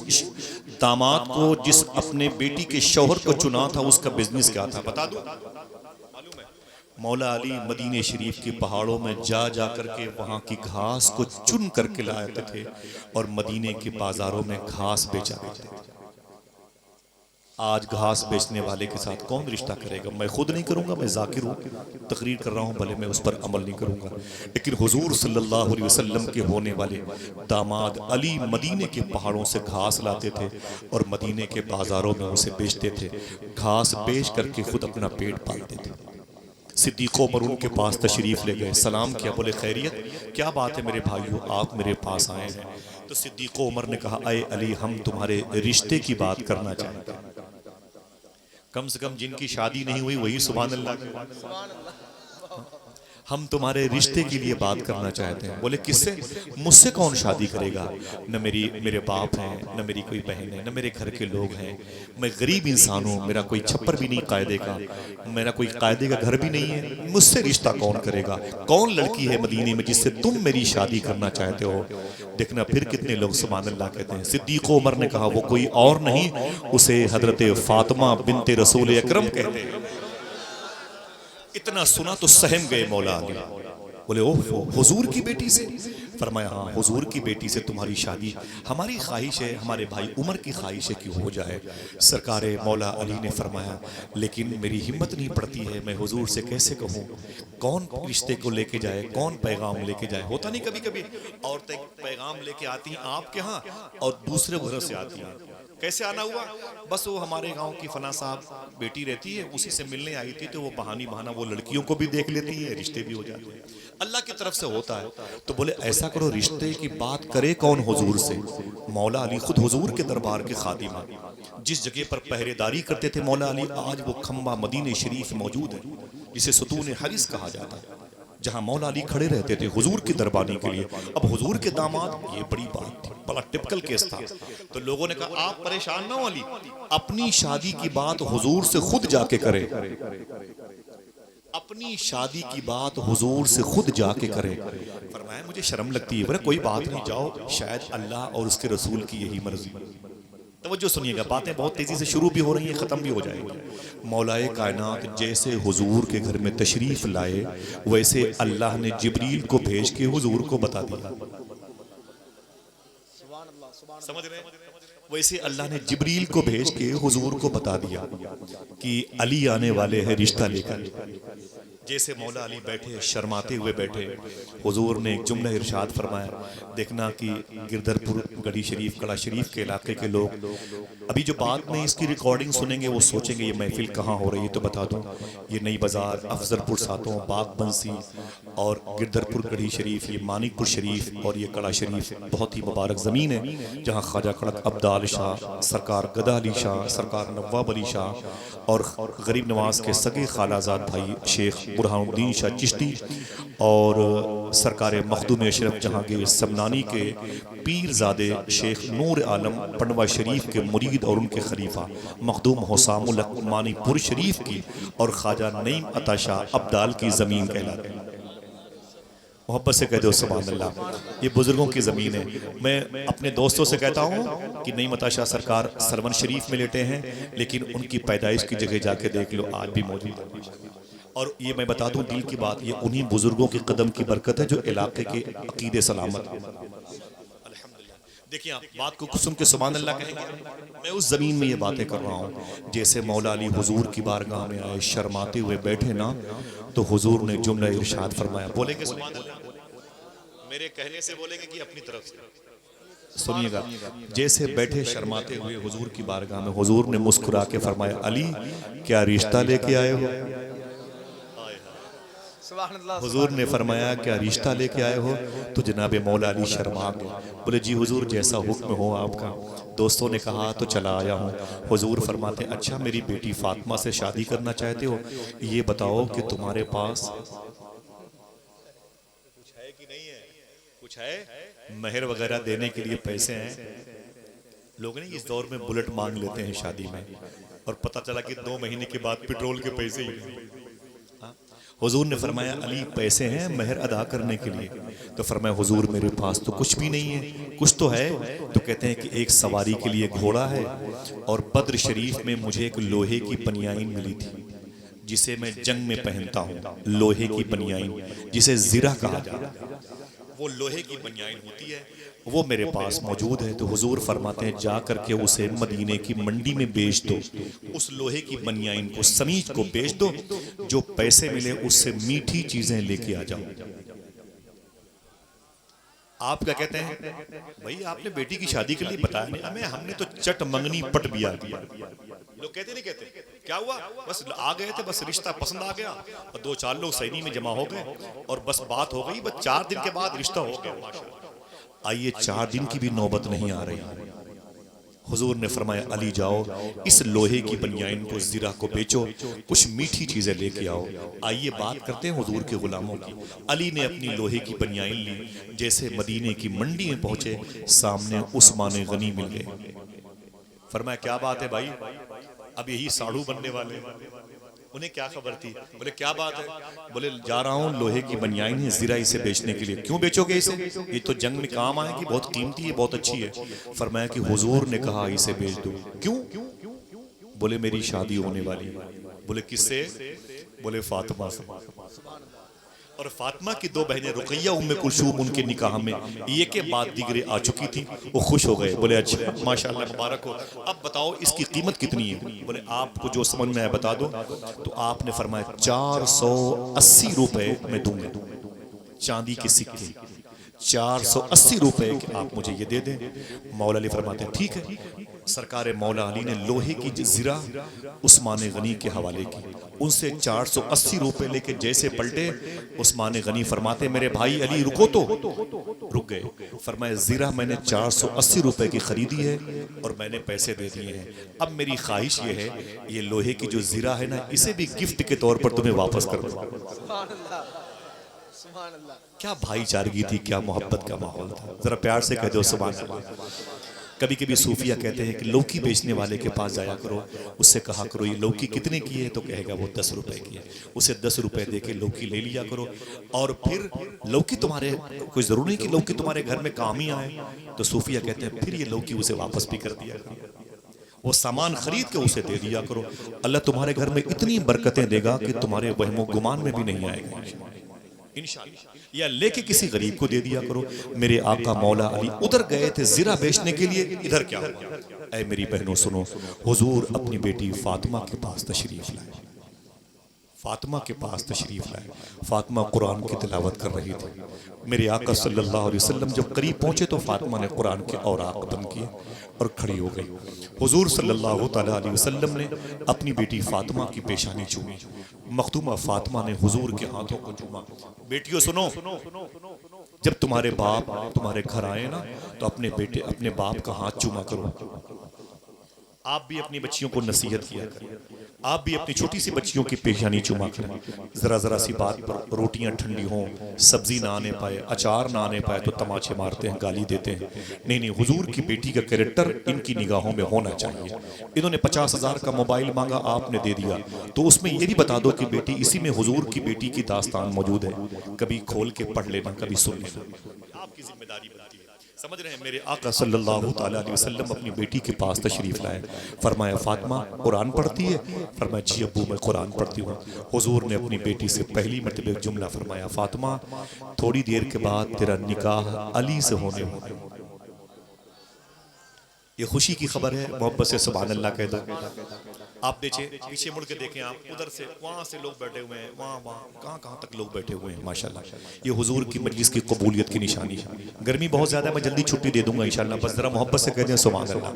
दामाद को, जिस अपने बेटी के शौहर को चुना था, उसका बिजनेस क्या था बता दूं? मालूम है? मौला अली मदीने शरीफ के पहाड़ों में जा जा करके वहाँ की घास को चुन करके लाते थे और मदीने के बाजारों में घास बेचा करते थे। आज घास बेचने वाले के साथ कौन रिश्ता करेगा? मैं खुद नहीं करूंगा, मैं जाकिर हूँ, तकरीर कर रहा हूँ, भले मैं उस पर अमल नहीं करूंगा। लेकिन हुजूर सल्लल्लाहु अलैहि वसल्लम के होने वाले दामाद अली मदीने के पहाड़ों से घास लाते थे और मदीने के बाजारों में उसे बेचते थे। घास बेच करके खुद अपना पेट पालते थे। सिद्दीक़ उमर उनके पास तशरीफ़ ले गए, सलाम किया, बोले खैरियत, क्या बात है मेरे भाइयों, आप मेरे पास आए हैं? तो सिद्दीक़ उमर ने कहा, अय अली, हम तुम्हारे रिश्ते की बात करना चाहते हैं। कम से कम जिनकी शादी नहीं हुई वही सुभान अल्लाह। हम तुम्हारे रिश्ते के लिए बात करना चाहते हैं। बोले किससे? मुझसे कौन शादी करेगा? न मेरे बाप हैं, न मेरी कोई बहन है, न मेरे घर के लोग हैं। मैं गरीब इंसान हूँ, मेरा कोई छप्पर भी नहीं कायदे का, मेरा कोई कायदे का घर भी नहीं है, मुझसे रिश्ता कौन करेगा? कौन लड़की है मदीने में जिससे तुम मेरी शादी करना चाहते हो? देखना फिर कितने लोग सुभान अल्लाह कहते हैं। सिद्दीक़ उमर ने कहा, वो कोई और नहीं, उसे हजरत फातिमा बिनते रसूल अकरम कहते हैं। इतना सुना तो सहम गए मौला अली। बोले ओह, हुजूर की बेटी से? फरमाया हाँ, हुजूर की बेटी से तुम्हारी शादी हमारी ख्वाहिश है, हमारे भाई उमर की ख्वाहिश है कि हो जाए। सरकार मौला अली ने फरमाया, लेकिन मेरी हिम्मत नहीं पड़ती है, मैं हुजूर से कैसे कहूँ? कौन रिश्ते को लेके जाए, कौन पैगाम लेके जाए? होता नहीं कभी कभी औरतें पैगाम लेके आती हैं आपके यहाँ और दूसरे घरों से आती हैं। कैसे आना हुआ? बस वो हमारे गांव की फना साहब बेटी रहती है, उसी से मिलने आई थी, तो वो बहाना वो लड़कियों को भी देख लेती है, रिश्ते भी हो जाते हैं, अल्लाह की तरफ से होता है। तो बोले ऐसा करो, रिश्ते की बात करे कौन? हुजूर से। मौला अली खुद हुजूर के दरबार के खादिम, जिस जगह पर पहरेदारी करते थे मौला अली, आज वो खंबा मदीने शरीफ मौजूद है, जिसे सुतून हरिस कहा जाता है, जहां मौला अली खड़े रहते थे हुजूर की दरबानी के लिए। अब हुजूर के दामाद, ये बड़ी बात थी, बड़ा टिपिकल केस था। तो लोगों ने कहा, आप परेशान ना हो अली, अपनी शादी की बात हुजूर से खुद जाके करें, अपनी शादी की बात हुजूर से खुद जाके करें। फरमाया मुझे शर्म लगती है। बोले कोई बात नहीं, जाओ, शायद अल्लाह और उसके रसूल की यही मर्जी। तवज्जो सुनिएगा, बातें बहुत तेजी से शुरू भी हो रही हैं, खत्म भी हो जाएंगी। मौलाए कायनात जैसे हुजूर के घर में तशरीफ लाए, वैसे अल्लाह ने जिब्रील को भेज के हुजूर को बता दिया। समझ रहे हैं? वैसे अल्लाह ने जिब्रील को भेज के हुजूर को बता दिया कि अली आने वाले हैं रिश्ता लेकर। जैसे मौला अली बैठे, शर्माते हुए बैठे, हुजूर ने एक जुमला इरशाद फरमाया, देखना कि गिरधरपुर गढ़ी शरीफ, कड़ा शरीफ के इलाके के लोग अभी जो बाद में इसकी रिकॉर्डिंग सुनेंगे वो सोचेंगे ये महफिल कहाँ हो रही है। तो बता दूं, ये नई बाजार, अफजलपुर सातों, बाग बंसी और गिरधरपुर गढ़ी शरीफ, ये मानिकपुर शरीफ और ये कड़ा शरीफ बहुत ही मुबारक ज़मीन है, जहाँ ख्वाजा खड़क अब्दाल शाह, सरकार गदा अली शाह, सरकार नवाब अली शाह और गरीब नवाज के सगे खालाजाद भाई शेख बुरहानुद्दीन शाह चिश्ती और सरकार मखदूम अशरफ जहांगीर समनानी के पीरजादे शेख नूर आलम पनवा शरीफ के मुरीद और उनके खलीफा मखदूम हुसामुल मानीपुर शरीफ की और ख्वाजा नईम अता शाह अब्दाल की ज़मीन कहलाती है। मोहब्बत से कह दो सुभान अल्लाह, ये बुजुर्गों की ज़मीन है। मैं अपने दोस्तों से कहता हूँ कि नईम अता शाह सरकार सरवन शरीफ में लेटे हैं, लेकिन उनकी पैदाइश की जगह जाके देख लो, आज भी मौजूद है। और ये मैं बता दूं दिल की बात, ये उन्हीं बुजुर्गों के कदम की बरकत है जो इलाके के अकीदे सलामत है। देखिए आप बात को सुन के सुभान अल्लाह कहेंगे। मैं उस जमीन में ये बातें कर रहा हूँ। जैसे मौला अली हुजूर की बारगाह में आए, शर्माते हुए बैठे ना, तो हुजूर ने जुमला इरशाद फरमाया। बोलेंगे सुभान अल्लाह, मेरे कहने से बोलेंगे कि अपनी तरफ से? सुनिएगा, जैसे बैठे शर्माते हुए हुजूर की बारगाह में, हुजूर ने मुस्कुरा के फरमाया, अली क्या रिश्ता लेके आए हो? हुजूर ने फरमाया क्या रिश्ता लेके आए हो? तो जनाब मौला अली शर्मा गए। बोले जी हुजूर, जैसा हुक्म हो आपका। दोस्तों ने कहा तो चला आया हूँ। हुजूर फरमाते, अच्छा मेरी बेटी फातिमा से शादी करना चाहते हो? ये बताओ कि तुम्हारे पास कुछ है कि नहीं है? कुछ है? मेहर वगैरह देने के लिए पैसे हैं? लोग नहीं इस दौर में बुलेट मांग लेते हैं शादी में, और पता चला कि 2 महीने के बाद पेट्रोल के पैसे ही। हुजूर ने फरमाया, अली पैसे हैं मेहर अदा करने के लिए? तो फरमाया, हुजूर मेरे पास तो कुछ भी नहीं है। कुछ तो है? तो कहते हैं कि एक सवारी के लिए घोड़ा है, और बद्र शरीफ में मुझे एक लोहे की पनियाइन मिली थी जिसे मैं जंग में पहनता हूँ, लोहे की बनियाइन जिसे ज़िरा कहा जाता है, वो लोहे की बनियाइन होती है, वो मेरे पास मौजूद है। तो हुजूर फरमाते हैं जा करके उसे मदीने की मंडी में बेच दो, उस लोहे की बनियाइन को, समीज को बेच दो, जो पैसे मिले उससे मीठी चीजें लेके आ जाओ। आप क्या कहते हैं भाई, आपने बेटी की शादी के लिए बताया नहीं हमें, हमने तो चट मंगनी पट बिया दिया। लोग कहते नहीं कहते, क्या हुआ, बस आ गए थे, बस रिश्ता पसंद आ गया और 2-4 लोग सैनी में जमा हो गए और बस बात हो गई, बस 4 दिन के बाद रिश्ता हो गया माशाअल्लाह। आइए 4 दिन की भी नौबत नहीं आ रही। हुजूर ने फरमाया अली जाओ, इस लोहे की बनियाइन को, ज़िरा को बेचो, कुछ मीठी चीजें लेके आओ। आइए बात करते हैं हुजूर के गुलामों की। अली ने अपनी लोहे की बनियाइन ली, जैसे मदीने की मंडी में पहुंचे, सामने उस्मान गनी मिल गए। फरमाया क्या बात है भाई, अब यही साड़ू बनने वाले। उन्हें क्या खबर थी, बोले क्या बात है, बोले जा रहा हूँ, लोहे की बनियाइन है, ज़िरा इसे बेचने के लिए। क्यों बेचोगे इसे, ये तो जंग में काम आएगी, बहुत कीमती है, बहुत अच्छी है। फरमाया कि हुजूर ने कहा इसे बेच दो। क्यों, बोले मेरी शादी होने वाली है। बोले किससे, बोले फातिमा से। और फातिमा की 2 बहनें रुकैया उम्मे कुलसूम उनके निकाह में ये के बाद दीगरे आ चुकी थी। वो खुश हो गए, बोले अच्छा माशाल्लाह मुबारक हो, अब बताओ इसकी कीमत कितनी है। बोले आपको जो समझ में आए बता दो। तो आपने फरमाया 480 रुपए मैं दूंगा, चांदी के सिक्के 480 रुपए के आप मुझे ये दे दें। मौला अली फरमाते हैं ठीक है। सरकार मौला अली ने लोहे की ज़िरा उस्मान गनी के हवाले की, उनसे 480 रुपए लेके जैसे पलटे, उस्मान गनी फरमाते मेरे भाई अली रुको, तो रुक गए। फरमाया ज़िरा मैंने 480 रुपए की खरीदी है और मैंने पैसे दे दिए हैं, अब मेरी ख्वाहिश ये है ये लोहे की जो ज़िरा है ना, इसे भी गिफ्ट के तौर पर तुम्हें वापस कर दो। क्या भाईचारगी थी, क्या मोहब्बत का माहौल था, जरा प्यार से कह दो सुभान अल्लाह। कभी कभी सूफिया कहते हैं कि लौकी बेचने वाले के पास जाया करो, उससे कहा करो ये लौकी कितने की है, तो कहेगा वो 10 रुपए की है, उसे 10 रुपए दे के लौकी ले लिया करो। और फिर लौकी तुम्हारे, कोई जरूरी नहीं कि लौकी तुम्हारे घर में काम ही आए, तो सूफिया कहते हैं फिर ये लौकी उसे वापस भी कर दिया करो, वो सामान खरीद के उसे दे दिया करो। अल्लाह तुम्हारे घर में इतनी बरकतें देगा कि तुम्हारे वहमो गुमान में भी नहीं आएगा इंशाअल्लाह। या लेके किसी गरीब को दे दिया करो। मेरे आका मौला अली उधर गए थे ज़िरा बेचने के लिए, इधर क्या हुआ, ऐ मेरी बहनों सुनो, हुजूर अपनी बेटी फातिमा के पास तशरीफ लाए, फातिमा के पास तशरीफ लाए। फातिमा कुरान की तिलावत कर रही थी। मेरे आका सल्लल्लाहु अलैहि वसल्लम जब करीब पहुंचे तो फातिमा ने कुरान के औराक बंद किए और खड़ी हो गई। हुजूर सल्लल्लाहु ताला अलैहि वसल्लम ने अपनी बेटी फातिमा की पेशानी चूमी। मखदूमा फातिमा ने हुजूर के हाथों को चूमा। बेटियों सुनो, जब तुम्हारे बाप तुम्हारे घर आए ना, तो अपने बेटे अपने बाप का हाथ चूमा करो। आप भी अपनी बच्चियों को नसीहत किया करें, आप भी अपनी छोटी सी बच्चियों की पेशानी चुमा करें। जरा जरा सी बात पर रोटियां ठंडी हों, सब्जी ना आने पाए, अचार ना आने पाए तो तमाचे मारते हैं, गाली देते हैं। नहीं नहीं, हुजूर की बेटी का कैरेक्टर इनकी निगाहों में होना चाहिए। इन्होंने 50,000 का मोबाइल मांगा, आपने दे दिया, तो उसमें ये भी बता दो कि बेटी, इसी में हुजूर की बेटी की दास्तान मौजूद है, कभी खोल के पढ़ लेना, कभी सुन लेना, आपकी जिम्मेदारी बनती है। समझ रहे हैं। मेरे आका सल्लल्लाहु ताला अलैहि वसल्लम अपनी बेटी के पास तशरीफ लाए। फरमाया फातिमा कुरान पढ़ती है? फरमाया जी अब्बू मैं कुरान पढ़ती हूँ। हुजूर ने अपनी बेटी से पहली मर्तबा जुमला फरमाया, फातिमा थोड़ी देर के बाद तेरा निकाह अली से होने वाला। ये खुशी की खबर है, मोहब्बत से सुभान अल्लाह कह दो। आप देखिए, पीछे मुड़ के देखें आप, उधर से वहाँ से लोग बैठे हुए हैं, वहाँ कहाँ तक लोग बैठे हुए हैं माशाल्लाह। ये हुजूर की मजलिस की कबूलियत की निशानी है। गर्मी बहुत ज़्यादा, मैं जल्दी छुट्टी दे दूंगा इंशाल्लाह, बस ज़रा मोहब्बत से कह दें सुभान अल्लाह।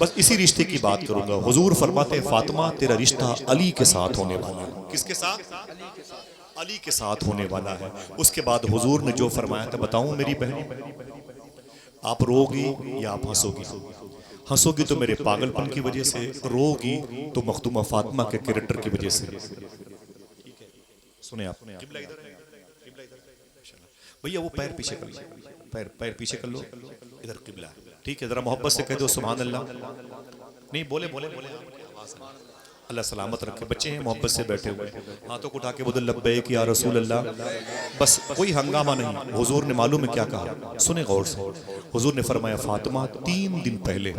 बस इसी रिश्ते की बात करूंगा। हुजूर फरमाते हैं फातिमा तेरा रिश्ता अली के साथ होने वाला है। किसके साथ? अली के साथ होने वाला है। उसके बाद हुजूर ने जो फरमाया था बताऊं मेरी बहन, आप रोगी या आप हंसोगी? हंसोगी तो मेरे पागलपन की वजह से, रोगी तो मखदूमा फातिमा के कैरेक्टर की वजह से। सुने आप, भैया वो पैर पीछे कर लो, पैर पीछे कर लो, इधर किबला, ठीक है। जरा मोहब्बत से कह दो सुभान अल्लाह। नहीं बोले बोले बोले, अल्लाह सलामत रखे। बच्चे हैं मोहब्बत से बैठे हुए, हाथों को उठा के बोले लब्बैक या रसूल अल्लाह। बस कोई हंगामा नहीं। हुजूर ने मालूम है क्या कहा, सुने गौर से। हुजूर ने फरमाया फातिमा 3 दिन पहले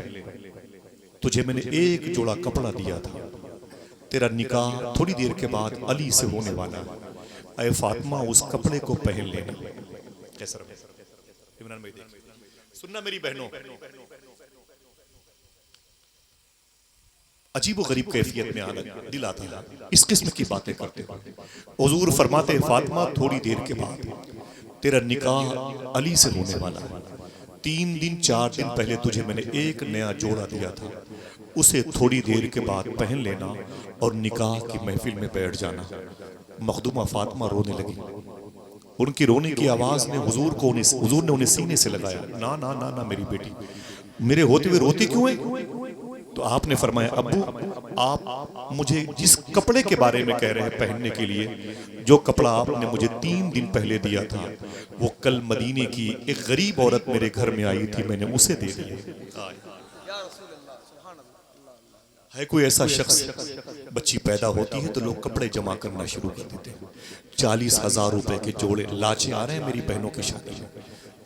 तुझे मैंने एक जोड़ा कपड़ा दिया था, तेरा निकाह थोड़ी देर के बाद अली से होने वाला है, अय फातिमा उस कपड़े को पहन लेना। कैसा इमरान भाई देखिए, सुनना मेरी बहनों, अजीब गरीब कैफियत में आना दिल आता है इस किस्म की बातें करते। हुजूर फरमाते फातिमा थोड़ी देर के बाद तेरा निकाह अली से होने वाला है, 3 दिन 4 दिन पहले तुझे मैंने एक नया जोड़ा दिया था, उसे थोड़ी देर के बाद पहन लेना और निकाह की महफिल में बैठ जाना। मखदूमा फातिमा रोने लगी। उनकी रोने की आवाज ने हुजूर ने उन्हें सीने से लगाया। ना ना ना ना मेरी बेटी, मेरे होते हुए रोती क्यों है? तो आपने फरमाया अब्बू, आप मुझे जिस कपड़े के बारे में कह रहे हैं पहनने के लिए, जो कपड़ा आपने मुझे 3 दिन पहले दिया था, वो कल मदीने की एक गरीब औरत मेरे घर में आई थी, मैंने उसे दे दिया। है कोई ऐसा शख्स, बच्ची पैदा होती है तो लोग कपड़े जमा करना शुरू कर देते हैं। 40,000 रुपए के जोड़े लाचे आ रहे हैं मेरी बहनों की शादी में,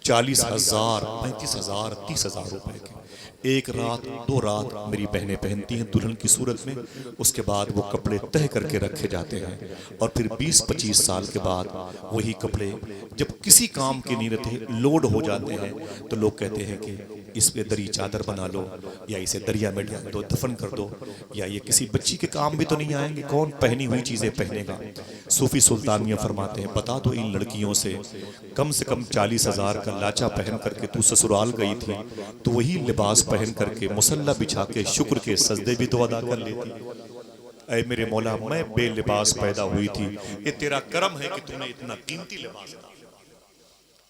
40,000, 35,000, 30,000 रुपए के। एक रात 2 रात मेरी बहनें पहनती हैं दुल्हन की सूरत में, उसके बाद वो कपड़े तह करके रखे जाते हैं और फिर 20-25 साल के बाद वही कपड़े जब किसी काम के नहीं रहते लोड हो जाते हैं तो लोग कहते हैं कि इस पे दरी चादर बना लो, या इसे दरिया में डाल दो, दफन कर दो, या ये किसी बच्ची के काम भी तो नहीं आएंगे, कौन पहनी हुई चीजें पहनेगा। सूफी सुल्तानिया फरमाते हैं बता दो इन लड़कियों से कम 40,000 का लाचा पहन करके तू ससुराल गई थी तो वही लिबास पहन करके मुसल्ला बिछा के शुक्र के सजदे भी तो अदा कर लेती। ऐ मेरे मौला, मैं बेलिबास पैदा हुई थी, ये तेरा करम है कि तूने इतना कीमती लिबास,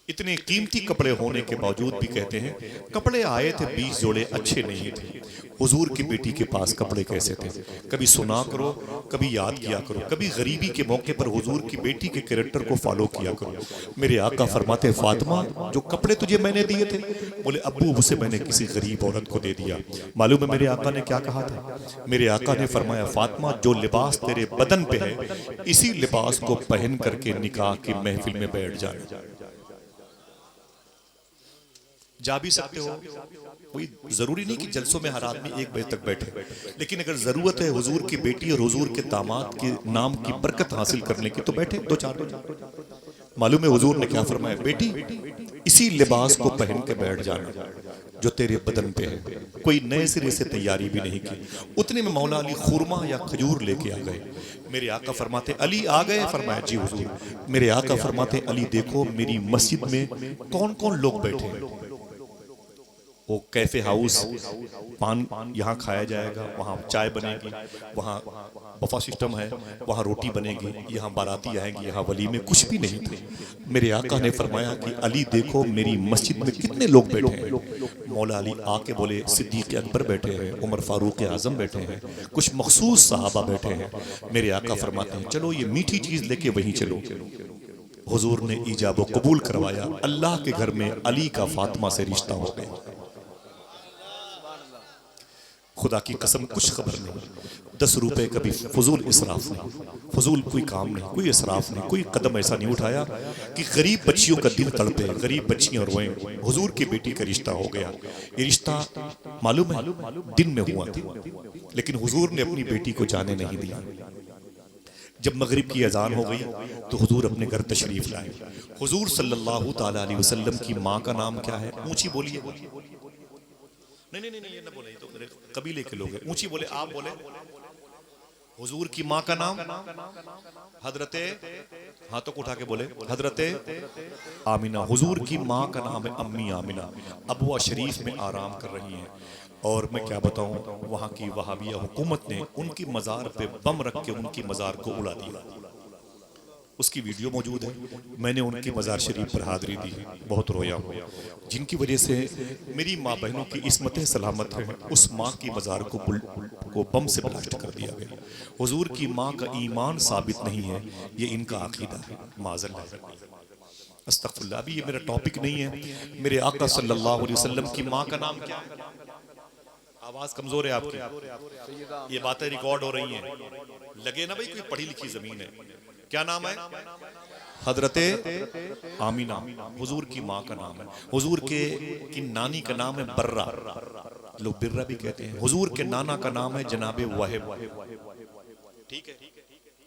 इतने कीमती कपड़े होने के बावजूद भी कहते हैं कपड़े आए थे 20 जोड़े अच्छे नहीं थे। हुजूर की बेटी के पास कपड़े कैसे थे? कभी सुना करो, कभी याद किया करो, कभी गरीबी के मौके पर हुजूर की बेटी के कैरेक्टर को फॉलो किया करो। मेरे आका फरमाते फातिमा जो कपड़े तुझे मैंने दिए थे, बोले अब्बू उसे मैंने किसी गरीब औरत को दे दिया। मालूम है मेरे आका ने क्या कहा था? मेरे आका ने फरमाया फातिमा जो लिबास तेरे बदन पे है इसी लिबास को पहन करके निकाह की महफिल में बैठ जाना। जा भी सकते हो, कोई जरूरी नहीं कि जलसों में हर आदमी 1 बजे तक बैठे, लेकिन अगर जरूरत है हुजूर की बेटी और हुजूर के दामाद के नाम की बरकत हासिल करने की तो बैठे 2-4 बजे। मालूम है हुजूर ने क्या फरमाया? बेटी इसी लिबास को पहन के बैठ जाना जो तेरे बदन पे है। कोई नए सिरे से तैयारी भी नहीं की। उतने में मौला अली खुरमा या खजूर लेके आ गए। मेरे आका फरमाते अली आ गए? फरमाया जी हुजूर। मेरे आका फरमाते अली देखो मेरी मस्जिद में कौन कौन लोग बैठे हैं। वो कैफे हाउस, पान यहाँ खाया जाएगा, वहाँ चाय बनेगी, वहाँ बफा सिस्टम है, वहाँ रोटी बनेगी, यहाँ बाराती आएंगे, यहाँ वली में कुछ भी नहीं थे। मेरे आका ने फरमाया कि अली देखो मेरी मस्जिद में कितने लोग बैठे हैं। मौला अली आके बोले सिद्दीक अकबर बैठे हैं, उमर फारूक आजम बैठे हैं, कुछ मखसूस सहाबा बैठे हैं। मेरे आका फरमाते हैं चलो ये मीठी चीज लेके वहीं चलो। हुजूर ने ईजाब कबूल करवाया। अल्लाह के घर में अली का फातिमा से रिश्ता हो गया। खुदा की कसम कुछ खबर नहीं, 10 रुपए कभी फजूल इसराफ नहीं, फजूल कोई काम नहीं, कोई इसराफ नहीं, कोई कदम ऐसा नहीं उठाया कि गरीब बच्चियों का दिल तड़पे, गरीब बच्चियां रोएं। हुजूर की बेटी का रिश्ता हो गया। ये रिश्ता मालूम है दिन में हुआ था, लेकिन हुजूर ने अपनी बेटी को जाने नहीं दिया। जब मगरिब की अजान हो गई तो हुजूर अपने घर तशरीफ लाए। हुजूर सल्लल्लाहु ताला अलैहि वसल्लम की माँ का नाम क्या है? ऊंची बोलिए। नहीं, ये ना बोले, तो मेरे कबीले के लोग हैं। ऊंची बोले, आप बोले। हुजूर की माँ का नाम हजरते, हाथों को उठा के बोले, हजरते आमिना। हुजूर की माँ का नाम है अम्मी आमिना। अब वो शरीफ में आराम कर रही हैं और मैं क्या बताऊं, वहां की वहाबिया हुकूमत ने उनकी मजार पे बम रख के उनकी मजार को उड़ा दिया। उसकी वीडियो मौजूद है। मैंने उनकी मजार शरीफ पर हाजिरी दी, बहुत रोया हूँ। जिनकी वजह से मेरी माँ बहनों की इस्मतें सलामत है, उस माँ की मजार को बम से ब्लास्ट कर दिया गया। हुजूर की माँ का ईमान साबित नहीं है, ये इनका अकीदा है। माज़अल्लाह, अस्तगफिरुल्लाह। अभी ये मेरा टॉपिक नहीं है। मेरे आका सल्लल्लाहु अलैहि वसल्लम की माँ का नाम क्या है? आवाज कमजोर है आपकी, ये बातें रिकॉर्ड हो रही हैं, लगे ना भाई कोई पढ़ी लिखी जमीन है। क्या नाम है? हजरते आमिना। हुजूर की माँ का नाम है। हुजूर की नानी का नाम है बर्रा, लोग बिर्रा भी कहते हैं। हुजूर के नाना का नाम है जनाबे वाहिब। ठीक है,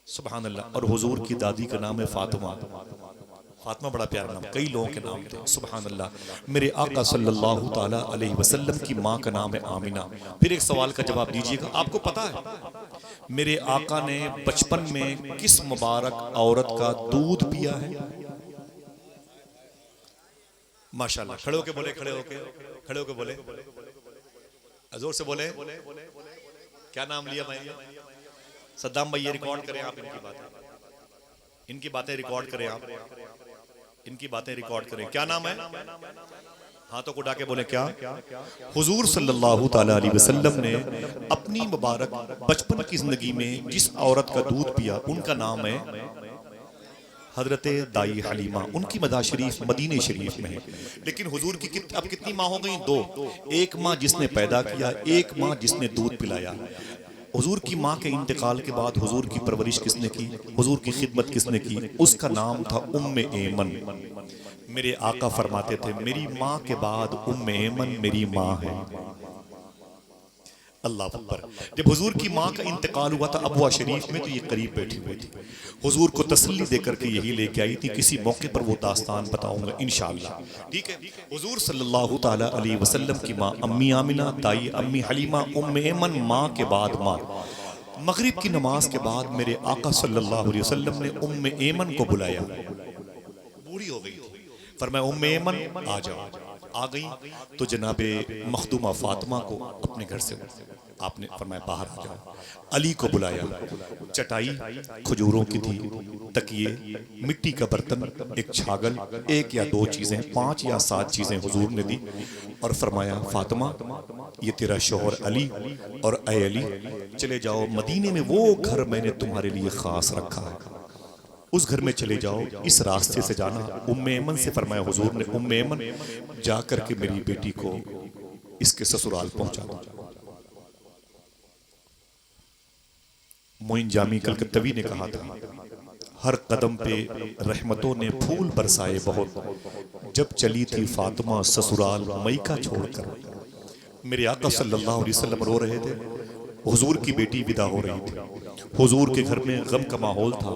सुभान अल्लाह। और हुजूर की दादी का नाम है फातिमा। फातिमा बड़ा प्यारा नाम, कई लोगों के नाम थे, सुभान अल्लाह। मेरे आका सल्लल्लाहु ताला अलैहि वसल्लम की माँ का नाम है आमिना। फिर एक सवाल का जवाब दीजिएगा, आपको पता है मेरे आका ने बचपन में किस मुबारक औरत का दूध पिया है? माशाल्लाह, खड़े होके बोले, खड़े होके बोले, जोर से बोले। क्या नाम लिया भाई? सद्दाम भाई, ये रिकॉर्ड करें आप इनकी बातें रिकॉर्ड करें आप, इनकी बातें रिकॉर्ड करें। क्या नाम है? हाथों को उठा के बोले क्या? हुजूर सल्लल्लाहु ताला अलैहि वसल्लम ने अपनी मुबारक बचपन की जिंदगी में जिस औरत का दूध पिया उनका नाम है हजरत दाई हलीमा। उनकी मदा शरीफ मदीने शरीफ में है। लेकिन हुजूर की अब कितनी माँ हो गई? दो। एक माँ जिसने पैदा किया, एक माँ जिसने दूध पिलाया। हुजूर की माँ के इंतकाल के बाद हुजूर की परवरिश किसने की, हुजूर की खिदमत किसने की? उसका नाम था उम्मे ऐमन। मेरे आका फरमाते थे मेरी माँ के बाद उम्मे ऐमन मेरी माँ है। अल्लाह अकबर। जब हुजूर की माँ का इंतकाल हुआ था अबवा शरीफ में, तो ये करीब बैठी हुई थी, हुजूर को तसल्ली देकर के यही लेके आई थी। किसी मौके पर वो दास्तान बताऊंगा इंशाअल्लाह, ठीक है। हुजूर सल्लल्लाहु ताला अलैहि वसल्लम की माँ अम्मी आमिना, दाई अम्मी हलीमा, उम्मे ऐमन, माँ के बाद माँ। मगरिब की नमाज के बाद मेरे आका सल्लल्लाहु अलैहि वसल्लम ने उम्मे ऐमन को बुलाया। बूढ़ी हो गई थी, फरमाया उम्मे ऐमन आ जाओ। आ गई तो जनाबे मखदूमा फातिमा को अपने घर से आपने फरमाया बाहर आ जाओ। अली को बुलाया, चटाई खजूरों की थी, तकिए, मिट्टी का बर्तन, एक छागल, एक या दो चीजें, 5 या 7 चीजें हुजूर ने दी और फरमाया फातिमा ये तेरा शौहर अली, और ऐ अली चले जाओ मदीने में वो घर मैंने तुम्हारे लिए खास रखा है, उस घर में चले जाओ, इस रास्ते से जाना। उम्मे ऐमन से फरमाया हुजूर ने, उम्मे ऐमन जा करके मेरी बेटी को इसके ससुराल पहुंचा दो। मोइन जामी कलकत्तवी ने कहा था हर कदम पे रहमतों ने फूल बरसाए बहुत, जब चली थी फातिमा ससुराल मईका छोड़कर। मेरे आका सल्लल्लाहु अलैहि वसल्लम रो रहे थे, हुजूर की बेटी विदा हो रही थी। हुजूर के घर में गम का माहौल था,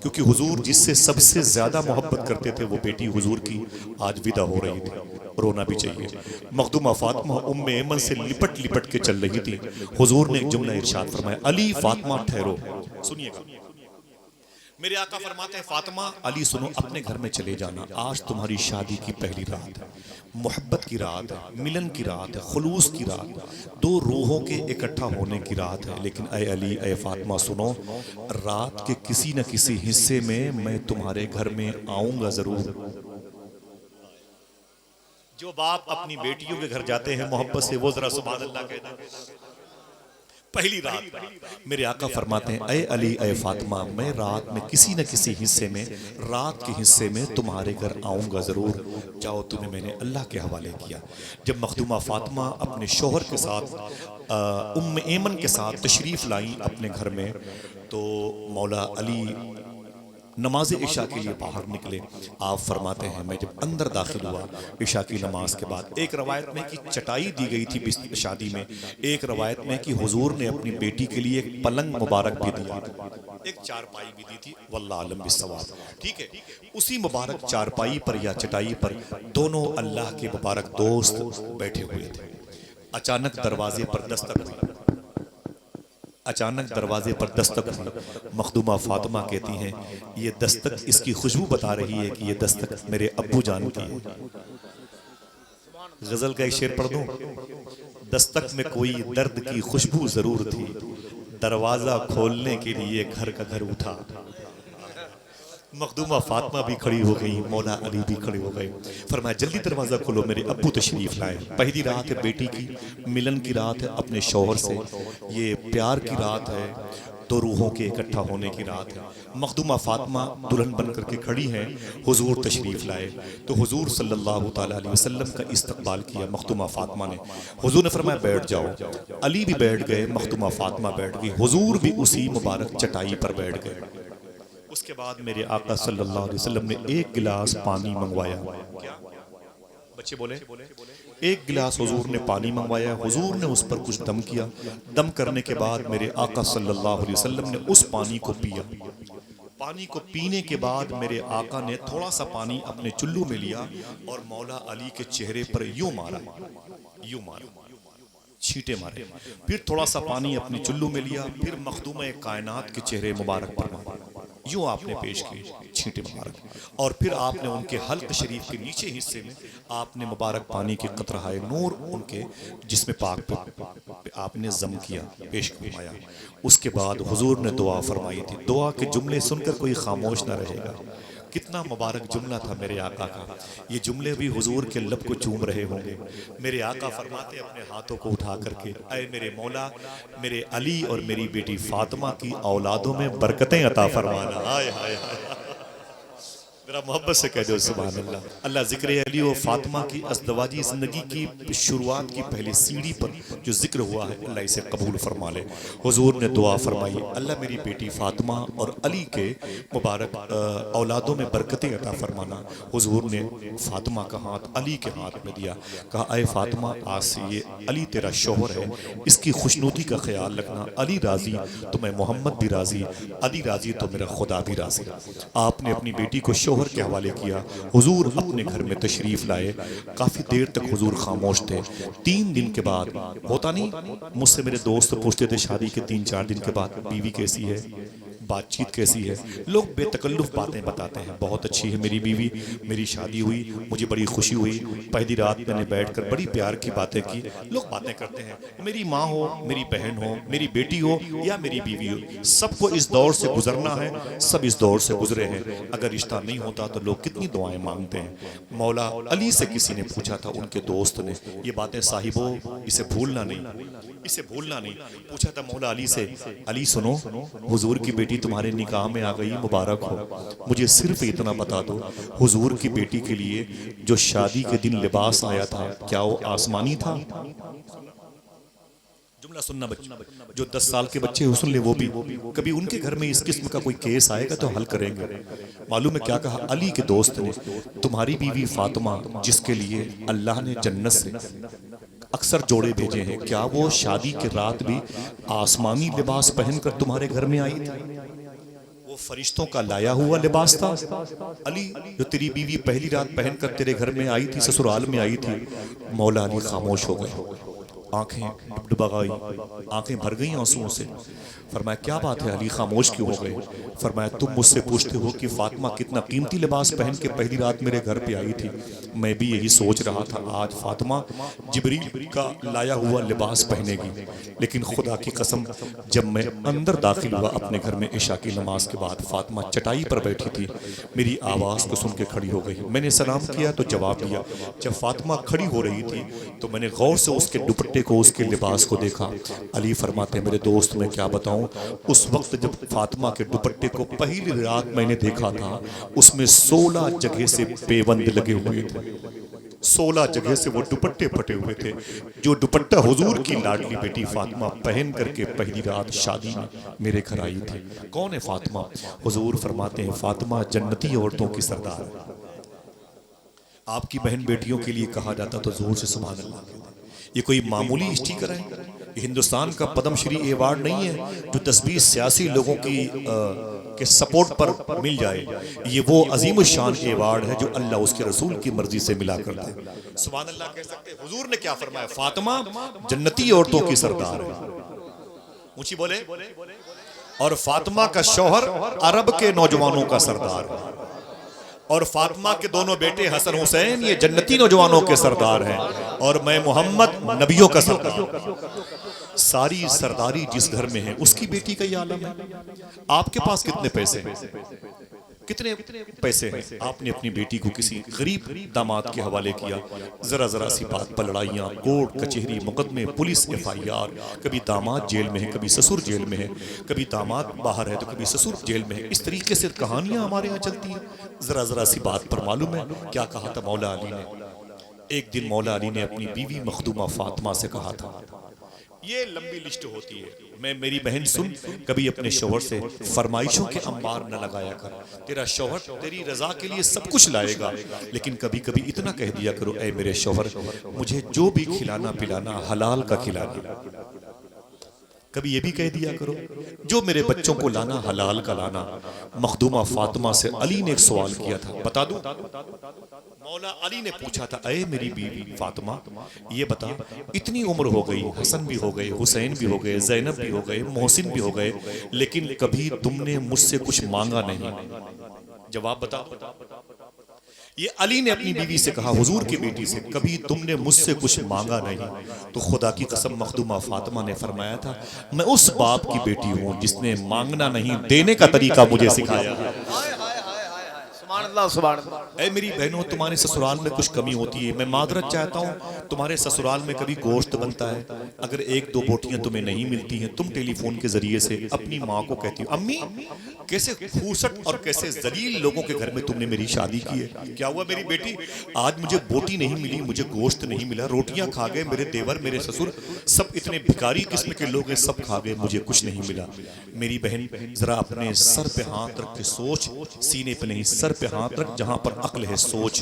क्योंकि हुजूर जिससे सबसे ज्यादा मोहब्बत करते थे वो बेटी हुजूर की आज विदा हो रही थी। रोना भी चाहिए। मखदूमा फातिमा उम्मे ऐमन से लिपट लिपट के चल रही थी। हुजूर ने एक जुमला इरशाद फरमाया, अली फातिमा ठहरो। सुनिएगा, मेरे आका फरमाते हैं फातिमा अली सुनो, अपने घर में चले जाना, आज तुम्हारी शादी की पहली रात है, मोहब्बत की रात है, मिलन की रात है, खुलूस की रात, दो रूहों के इकट्ठा होने की रात है। लेकिन ऐ अली ऐ फातिमा सुनो, रात के किसी न किसी हिस्से में मैं तुम्हारे घर में आऊंगा जरूर। जो बाप अपनी बेटियों के घर जाते हैं मोहब्बत से, वो जरा सुभान अल्लाह कहना। पहली रात मेरे आका फरमाते हैं ऐ अली ऐ फातिमा, मैं रात में किसी न किसी हिस्से में, रात के हिस्से में तुम्हारे घर आऊंगा जरूर, जाओ तुम्हें मैंने अल्लाह के हवाले किया। जब मखदूमा फातिमा अपने शोहर के साथ उम्मे ऐमन के साथ तशरीफ लाई अपने घर में, तो मौला अली नमाज इशा के लिए बाहर निकले। आप फरमाते हैं मैं जब अंदर दाखिल हुआ इशा की नमाज के बाद, एक रवायत में कि चटाई दी गई थी शादी में, एक रवायत में कि हुजूर ने अपनी बेटी के लिए एक पलंग मुबारक भी दिया, एक चारपाई भी दी थी, वल्लाह आलम बिस्सवाब, ठीक है। उसी मुबारक चारपाई पर या चटाई पर दोनों अल्लाह के मुबारक दोस्त बैठे हुए थे। अचानक दरवाजे पर दस्तक हुई, अचानक दरवाजे पर दस्तक हुई। मखदूमा फातिमा कहती हैं ये दस्तक, इसकी खुशबू बता रही है कि ये दस्तक मेरे अब्बू जान की है। गजल का एक शेर पढ़ दूं, दस्तक में कोई दर्द की खुशबू जरूर थी, दरवाजा खोलने के लिए घर का घर उठा। मखदूमा फातिमा भी खड़ी हो गई, मौला अली भी खड़े हो गए। फरमाया जल्दी दरवाजा खोलो, मेरे अब्बू तशरीफ लाए। पहली रात है बेटी की, मिलन की रात है अपने शौहर से, ये प्यार की रात है, दो रूहों के इकट्ठा होने की रात है। मखदूमा फातिमा दुल्हन बन करके खड़ी हैं, हुजूर तशरीफ लाए तो हुजूर सल्लल्लाहु ताला अलैहि वसल्लम का इस्तकबाल किया मखदूमा फातिमा ने। हुजूर ने फरमाया बैठ जाओ, अली भी बैठ गए, मखदूमा फातिमा बैठ गई, हुजूर भी उसी मुबारक चटाई पर बैठ गए। उसके बाद मेरे आका सल्लल्लाहु अलैहि वसल्लम ने एक गिलास पानी मंगवाया। क्या? बच्चे बोले एक गिलास हुजूर ने पानी मंगवाया, हुजूर ने उस पर कुछ दम किया, दम करने के बाद मेरे आका सल्लल्लाहु अलैहि वसल्लम ने उस पानी को पिया। पानी को पीने के बाद मेरे आका ने थोड़ा सा पानी अपने चुल्लू में लिया और मौला अली के चेहरे पर यूं मारा, छींटे मारे। फिर थोड़ा सा पानी अपने चुल्लू में लिया, फिर मखदूम कायनात के चेहरे मुबारक पर मारा, यूं आपने पेश किए छींटे मुबारक। और फिर आपने उनके हल्क शरीफ के नीचे हिस्से में आपने मुबारक पानी के कतराए नूर उनके जिसमें पाक पे आपने जम किया, पेश फरमाया। उसके बाद हुजूर ने दुआ फरमाई थी। दुआ के जुमले सुनकर कोई खामोश ना रहेगा। कितना मुबारक जुमला था मेरे आका का। ये जुमले भी हुजूर के लब को चूम रहे होंगे। मेरे आका फरमाते अपने हाथों को उठा करके, ऐ मेरे मौला, मेरे अली और मेरी बेटी फातिमा की औलादों में बरकतें अता फरमाना। हाय हाय हाय, जरा मोहब्बत से कह दो सुभान अल्लाह। अल्लाह जिक्र अली और फातिमा की अज़दवाजी ज़िंदगी की शुरुआत की पहली सीढ़ी पर जो जिक्र हुआ है, अल्लाह इसे कबूल फरमा ले। हुजूर ने दुआ फरमाई, अल्लाह मेरी बेटी फातिमा और अली के मुबारक औलादों में बरकतें अता फरमाना। हुजूर ने फातिमा का हाथ अली के हाथ में दिया, कहा ऐ फातिमा, आज से ये अली तेरा शौहर है, इसकी खुशनुदी का ख्याल रखना। अली राजी तो मैं मोहम्मद भी राजी, अली राजी तो मेरा खुदा भी राजी। आपने अपनी बेटी को शौहर के हवाले किया। हुजूर अपने घर में तशरीफ लाए। काफी देर तक हुजूर खामोश थे। 3 दिन के बाद, होता नहीं, मुझसे मेरे दोस्त पूछते थे शादी के 3-4 दिन के बाद, बीवी कैसी है, बातचीत कैसी है। लोग बेतकल्लुफ बातें बताते हैं, बहुत अच्छी है मेरी बीवी, मेरी शादी हुई, मुझे बड़ी खुशी हुई, पहली रात मैंने बैठकर बड़ी प्यार की बातें की। लोग बातें करते हैं, मेरी माँ हो, मेरी बहन हो, मेरी बेटी हो या मेरी बीवी हो, सबको इस दौर से गुजरना है, सब इस दौर से गुजरे हैं। अगर रिश्ता नहीं होता तो लोग कितनी दुआएं मांगते हैं। मौला अली से किसी ने पूछा था, उनके दोस्त ने, ये बातें साहिबो इसे भूलना नहीं, इसे भूलना नहीं। पूछा था मौला अली से, अली सुनो, हुजूर की बेटी तुम्हारे निकाह में आ गई, मुबारक हो। मुझे सिर्फ इतना बता दो, हुजूर की बेटी के लिए जो शादी के दिन लिबास आया था, क्या वो आसमानी था? जुमला सुनना बच्चे, जो 10 साल के बच्चे सुन ले वो भी। कभी उनके घर में इस किस्म का कोई केस आएगा तो हल करेंगे। मालूम है क्या कहा अली के दोस्त ने, तुम्हारी बीवी फातिमा, जिसके लिए अल्लाह ने जन्नत से अक्सर जोड़े भेजे हैं, क्या वो शादी के रात भी आसमानी लिबास पहनकर तुम्हारे घर में आई थी? वो फरिश्तों का लाया हुआ लिबास था अली, जो तेरी बीवी पहली रात पहनकर तेरे घर में आई थी, ससुराल में आई थी। मौला अली खामोश हो गए, आंखें डुबडुबाई, आंखें भर गई आंसुओं से। फरमाया क्या बात है अली, खामोश क्यों हो गए? फरमाया तुम मुझसे पूछते हो कि फातिमा कितना कीमती लिबास पहन के पहली रात मेरे घर पे आई थी। मैं भी यही सोच रहा था, आज फातिमा जिब्रील का लाया हुआ लिबास पहनेगी। लेकिन खुदा की कसम, जब मैं अंदर दाखिल हुआ अपने घर में इशा की नमाज के बाद, फातिमा चटाई पर बैठी थी, मेरी आवाज़ को सुन के खड़ी हो गई। मैंने सलाम किया तो जवाब दिया। जब फातिमा खड़ी हो रही थी तो मैंने गौर से उसके दुपट्टे को, उसके लिबास को देखा। अली फरमाते मेरे दोस्त, मैं क्या बताऊं, उस वक्त जब फातिमा के दुपट्टे को पहली रात मैंने देखा था, उसमें 16 जगह से पेबंद लगे हुए थे। 16 जगह से वो दुपट्टे फटे हुए थे, जो दुपट्टा हुजूर की लाडली बेटी फातिमा पहन करके पहली रात शादी में मेरे घर आई थी। कौन है फातिमा? हुजूर फरमाते हैं फातिमा जन्नती औरतों की सरदार है। आपकी बहन बेटियों के लिए कहा जाता तो जोर से सुभान अल्लाह। ये कोई मामूली स्टिकर है, हिंदुस्तान का पद्मश्री अवार्ड नहीं है जो 10-20 सियासी लोगों की के सपोर्ट पर मिल जाए। ये वो अजीम शान अवार्ड है जो अल्लाह उसके रसूल की मर्जी से मिला करता है। सुभान अल्लाह कह सकते हैं। हुजूर ने क्या फरमाया, फातिमा जन्नती औरतों की सरदार है, ऊंची बोले। और फातिमा का शौहर अरब के नौजवानों का सरदार है, और फातिमा के दोनों बेटे हसन हुसैन ये जन्नती नौजवानों के सरदार हैं, और मैं मोहम्मद नबियों का सरदार। सारी सरदारी जिस घर में है उसकी बेटी का ये आलम है। आपके पास कितने पैसे हैं, कितने पैसे हैं, आपने अपनी बेटी को किसी गरीब दामाद के हवाले किया। जरा जरा सी बात पर लड़ाइयाँ, कोर्ट कचहरी, मुकदमे, पुलिस FIR, कभी दामाद जेल में है, कभी ससुर जेल में है, कभी दामाद बाहर है तो कभी ससुर जेल में है। इस तरीके से कहानियां हमारे यहाँ चलती हैं। जरा जरा सी बात पर मालूम है क्या कहा था मौला अली ने? एक दिन मौला अली ने अपनी बीवी मखदूमा फातिमा से कहा था, ये लंबी लिस्ट होती है। मैं मेरी बहन सुन, कभी अपने शौहर से फरमाइशों के अंबार न लगाया कर। तेरा शौहर तेरी रजा के लिए सब कुछ लाएगा, लेकिन कभी कभी इतना कह दिया करो, ऐ मेरे शौहर मुझे जो भी खिलाना पिलाना हलाल का खिलाना। कभी ये भी कह दिया करो, जो मेरे बच्चों को लाना हलाल का लाना। मखदूमा फातिमा से अली ने एक सवाल किया था, बता दूं? मौला अली ने पूछा था, अरे मेरी बीवी फातिमा ये बता, इतनी उम्र हो गई, हसन भी हो गए, हुसैन भी हो गए, जैनब भी हो गए, मोहसिन भी हो गए, लेकिन कभी तुमने मुझसे कुछ मांगा नहीं, जवाब बता। ये अली ने अपनी बीवी से कहा, हुजूर की बेटी से, कभी तुमने मुझसे कुछ मांगा नहीं। तो खुदा की कसम मखदूमा फातिमा ने फरमाया था, मैं उस बाप की बेटी हूं जिसने मांगना नहीं देने का तरीका मुझे सिखाया। ऐ मेरी बहनों, तुम्हारे ससुराल में कुछ कमी होती है, मैं मादरत चाहता हूँ। तुम्हारे ससुराल में कभी गोश्त बनता है, अगर एक दो बोटियां तुम्हें नहीं मिलती हैं, तुम टेलीफोन के जरिए से अपनी माँ को कहती हो, अम्मी कैसे खूसट और कैसे जलील लोगों के घर में तुमने मेरी शादी की है, क्या हुआ मेरी बेटी, आज मुझे बोटी नहीं मिली, मुझे गोश्त नहीं मिला, रोटियां खा गए मेरे देवर मेरे ससुर, सब इतने भिखारी किस्म के लोग हैं, सब खा गए, मुझे कुछ नहीं मिला। मेरी बहन जरा अपने सर पे हाथ रख के सोच, सीने पे नहीं सर पे हाथ रख, जहां पर अक्ल है सोच,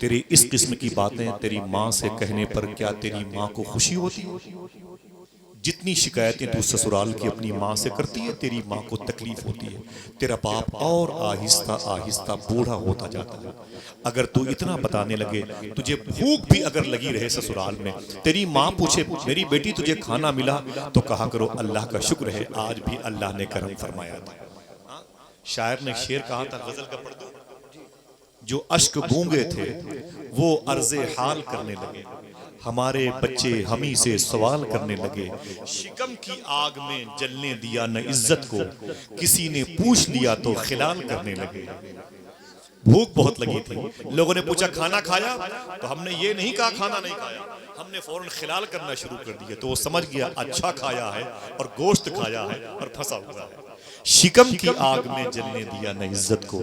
तेरी इस किस्म की बातें तेरी माँ से कहने पर क्या तेरी माँ को खुशी होती है? जितनी शिकायतें तू ससुराल की अपनी माँ से करती है, तेरी माँ को तकलीफ होती है। तेरा बाप और आहिस्ता आहिस्ता बूढ़ा होता जाता है। अगर तू इतना बताने लगे, तुझे भूख भी अगर लगी रहे ससुराल में, तेरी माँ पूछे मेरी बेटी तुझे खाना मिला, तो कहा करो अल्लाह का शुक्र है, आज भी अल्लाह ने करम फरमाया था। शायर ने शेर कहा था, गजल का पढ़ दो, जो अश्क गूंगे थे वो अर्ज़े हाल करने लगे, हमारे बच्चे हमी से सवाल करने लगे, शिकम की आग में जलने दिया न इज्जत को, किसी ने पूछ लिया तो खिलाल करने लगे। भूख बहुत लगी थी, लोगों ने पूछा खाना खाया, तो हमने ये नहीं कहा खाना नहीं खाया, हमने फौरन खिलाल करना शुरू कर दिया, तो वो समझ गया अच्छा खाया है और गोश्त खाया है और फंसा हुआ है। शिकम की आग में जलने दिया न इज्जत को,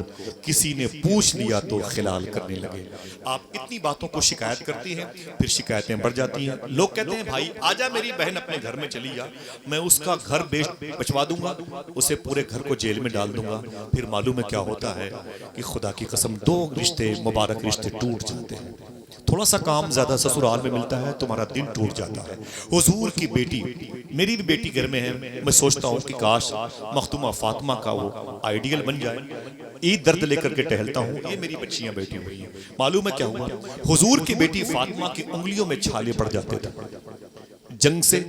किसी ने पूछ लिया तो खिलाल करने लगे। आप इतनी बातों को शिकायत करती हैं, फिर शिकायतें बढ़ जाती हैं। लोग कहते हैं भाई आजा मेरी बहन अपने घर में चली जा, मैं उसका घर बचवा दूंगा, उसे पूरे घर को जेल में डाल दूंगा। फिर मालूम है क्या होता है कि खुदा की कसम दो रिश्ते मुबारक रिश्ते टूट जाते हैं। थोड़ा सा काम ज्यादा ससुराल में मिलता है, तुम्हारा दिन टूट जाता है। हुजूर की बेटी, मेरी भी बेटी घर में है, मैं सोचता हूँ कि काश मखदूमा फातिमा का वो आइडियल बन जाए। ईद दर्द लेकर के टहलता हूँ, ये मेरी बच्चियां बैठी हुई हैं। मालूम है क्या हुआ, हुजूर की बेटी फातिमा की उंगलियों में छाले पड़ जाते थे। जंग से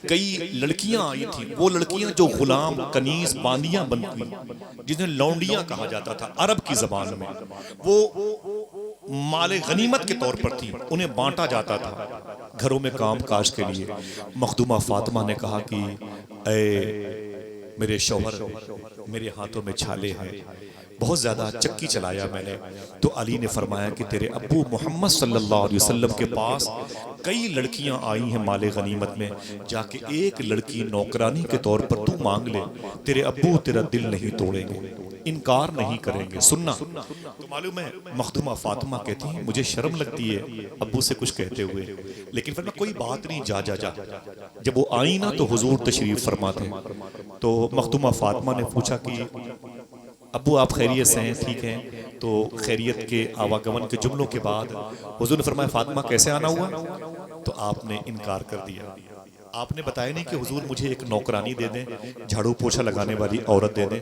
कई लड़कियां आई थी, वो लड़कियां जो गुलाम कनीज बांदियां बनती, जिन्हें लौंडियां कहा जाता था अरब की जबान में, वो माले गनीमत के तौर पर थी, उन्हें बांटा जाता था घरों में काम काज के लिए। मखदूमा फातिमा ने कहा कि ऐ मेरे शौहर, मेरे हाथों में छाले हैं, बहुत ज्यादा चक्की चलाया मैंने। तो अली ने फरमाया कि तेरे अब्बू मोहम्मद सल्लल्लाहु अलैहि वसल्लम के पास कई लड़कियां आई हैं माले गनीमत में, जाके एक लड़की नौकरानी के तौर पर तू मांग ले, तेरे अब्बू तेरा दिल नहीं तोड़ेंगे, इनकार नहीं करेंगे। सुनना, तो मालूम है मखदूमा फातिमा कहती है मुझे शर्म लगती है अब्बू से कुछ कहते हुए, लेकिन फिर कोई बात नहीं, जा जा जा। जब वो आई ना तो हुजूर तशरीफ फरमाते, तो मखदूमा फातिमा ने पूछा कि अब्बू आप खैरियत से हैं? ठीक हैं। तो खैरियत के आवागमन के जुमलों के बाद हुजूर ने फरमाया फातिमा कैसे आना हुआ? तो आपने इनकार कर दिया। आपने बताया नहीं कि हुजूर मुझे एक नौकरानी दे दें, झाड़ू पोछा लगाने वाली औरत दे दें,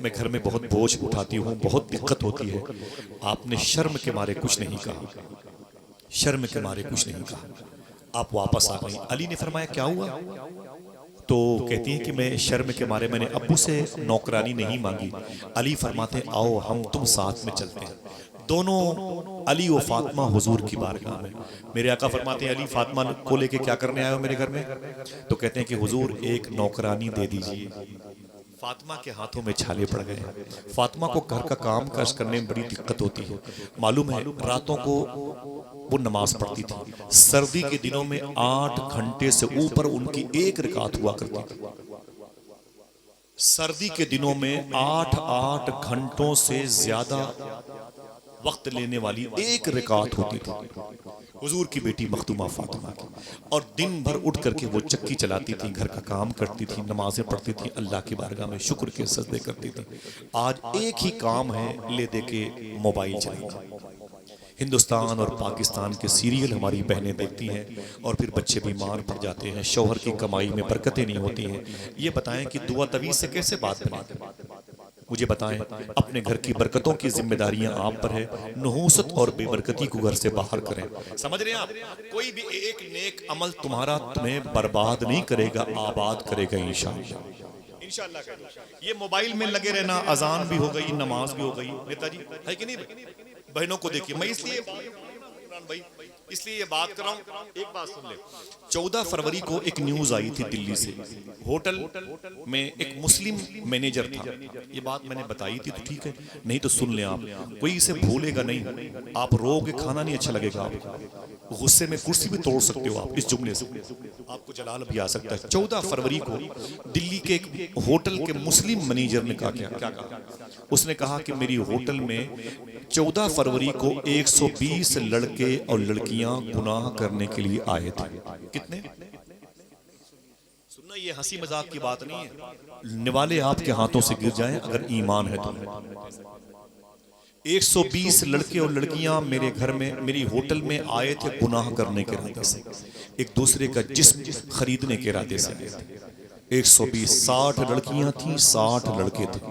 मैं घर में बहुत बोझ उठाती हूँ, बहुत दिक्कत होती है। आपने शर्म के मारे कुछ नहीं कहा, शर्म के मारे कुछ नहीं कहा, आप वापस आ गई। अली ने फरमाया क्या हुआ? तो कहती है कि मैं शर्म के मारे मैंने अब्बू से नौकरानी नहीं मांगी। अली फरमाते आओ हम तुम साथ में चलते हैं। दोनों अली व फातिमा हुजूर की बारगाह में। मेरे आका फरमाते हैं अली फातिमा को लेके क्या करने आए हो मेरे घर में? तो कहते हैं कि हुजूर एक नौकरानी दे दीजिए। फातिमा के हाथों में छाले पड़ गए। फातिमा को घर का काम काज करने में बड़ी दिक्कत होती है। मालूम है रातों को वो नमाज पढ़ती थी, सर्दी के दिनों में 8 घंटे से ऊपर उनकी एक रकात हुआ करती थी। सर्दी के दिनों में 8 घंटों से ज्यादा वक्त लेने वाली एक रिकात होती थी हुजूर की बेटी मखदूमा फातिमा की, और दिन भर उठ करके वो चक्की चलाती थी, घर का काम करती थी, नमाजें पढ़ती थी, अल्लाह की बारगाह में शुक्र के सजदे करती थी। आज एक ही काम है, ले दे के मोबाइल चलाना। हिंदुस्तान और पाकिस्तान के सीरियल हमारी बहनें देखती हैं और फिर बच्चे बीमार पड़ जाते हैं, शौहर की कमाई में बरकतें नहीं होती हैं। ये बताएं कि दुआ तवीज़ से कैसे बात बने? मुझे बताएं, अपने घर की बरकतों की जिम्मेदारियां आप पर है, नहूसत और बेबरकती को घर से बाहर करें। समझ रहे हैं आप? कोई भी एक नेक अमल तुम्हें बर्बाद नहीं करेगा, आबाद करेगा इंशाअल्लाह। इंशाअल्लाह। ये मोबाइल में लगे रहना, अजान भी हो गई, नमाज भी हो गई, नेताजी है कि नहीं? बहनों को देखिए, मैं इसलिए भाई इसलिए ये बात कर रहा हूं, एक बात सुन ले। 14 फरवरी को एक न्यूज आई थी दिल्ली से, होटल में एक मुस्लिम मैनेजर था। ये बात मैंने बताई थी तो ठीक है, नहीं तो सुन लें आप, कोई इसे भूलेगा नहीं। आप रोगे, खाना नहीं अच्छा लगेगा, आप गुस्से में कुर्सी भी तोड़ सकते हो आप इस जुमले से, आपको जलाल भी आ सकता है। 14 फरवरी को दिल्ली के एक होटल के मुस्लिम मैनेजर ने कहा, क्या कहा? उसने कहा कि मेरी होटल में 14 फरवरी को 120 लड़के और लड़कियां गुनाह करने के लिए आए थे। कितने? सुनना, ये हंसी मजाक की बात नहीं है, निवाले आपके हाथों से गिर जाएं अगर ईमान है तो। 120 लड़के और लड़कियां मेरे घर में, मेरी होटल में आए थे गुनाह करने के इरादे से, एक दूसरे का जिस्म खरीदने के इरादे से। 120, 60 लड़कियां थी, 60 लड़के थे,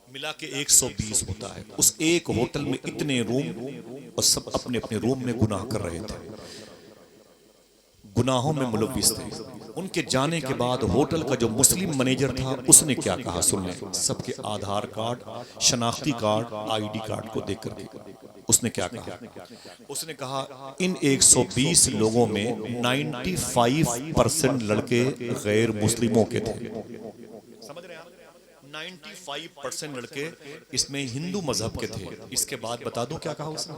मिला के 120 होता है। उस एक होटल में इतने रूम और सब अपने अपने रूम में गुनाह कर रहे थे, गुनाहों में मुलव्विस थे। उनके जाने के बाद होटल का जो मुस्लिम मैनेजर था उसने क्या कहा, सुन लें। सबके आधार कार्ड, शनाख्ती कार्ड, आईडी कार्ड को देख करके उसने क्या कहा? उसने कहा इन 120 लोगों में 95% लड़के गैर मुस्लिमों के थे। समझ रहे हैं आप? 95% लड़के इसमें हिंदू मजहब के थे। इसके बाद बता दूं क्या कहा उसने?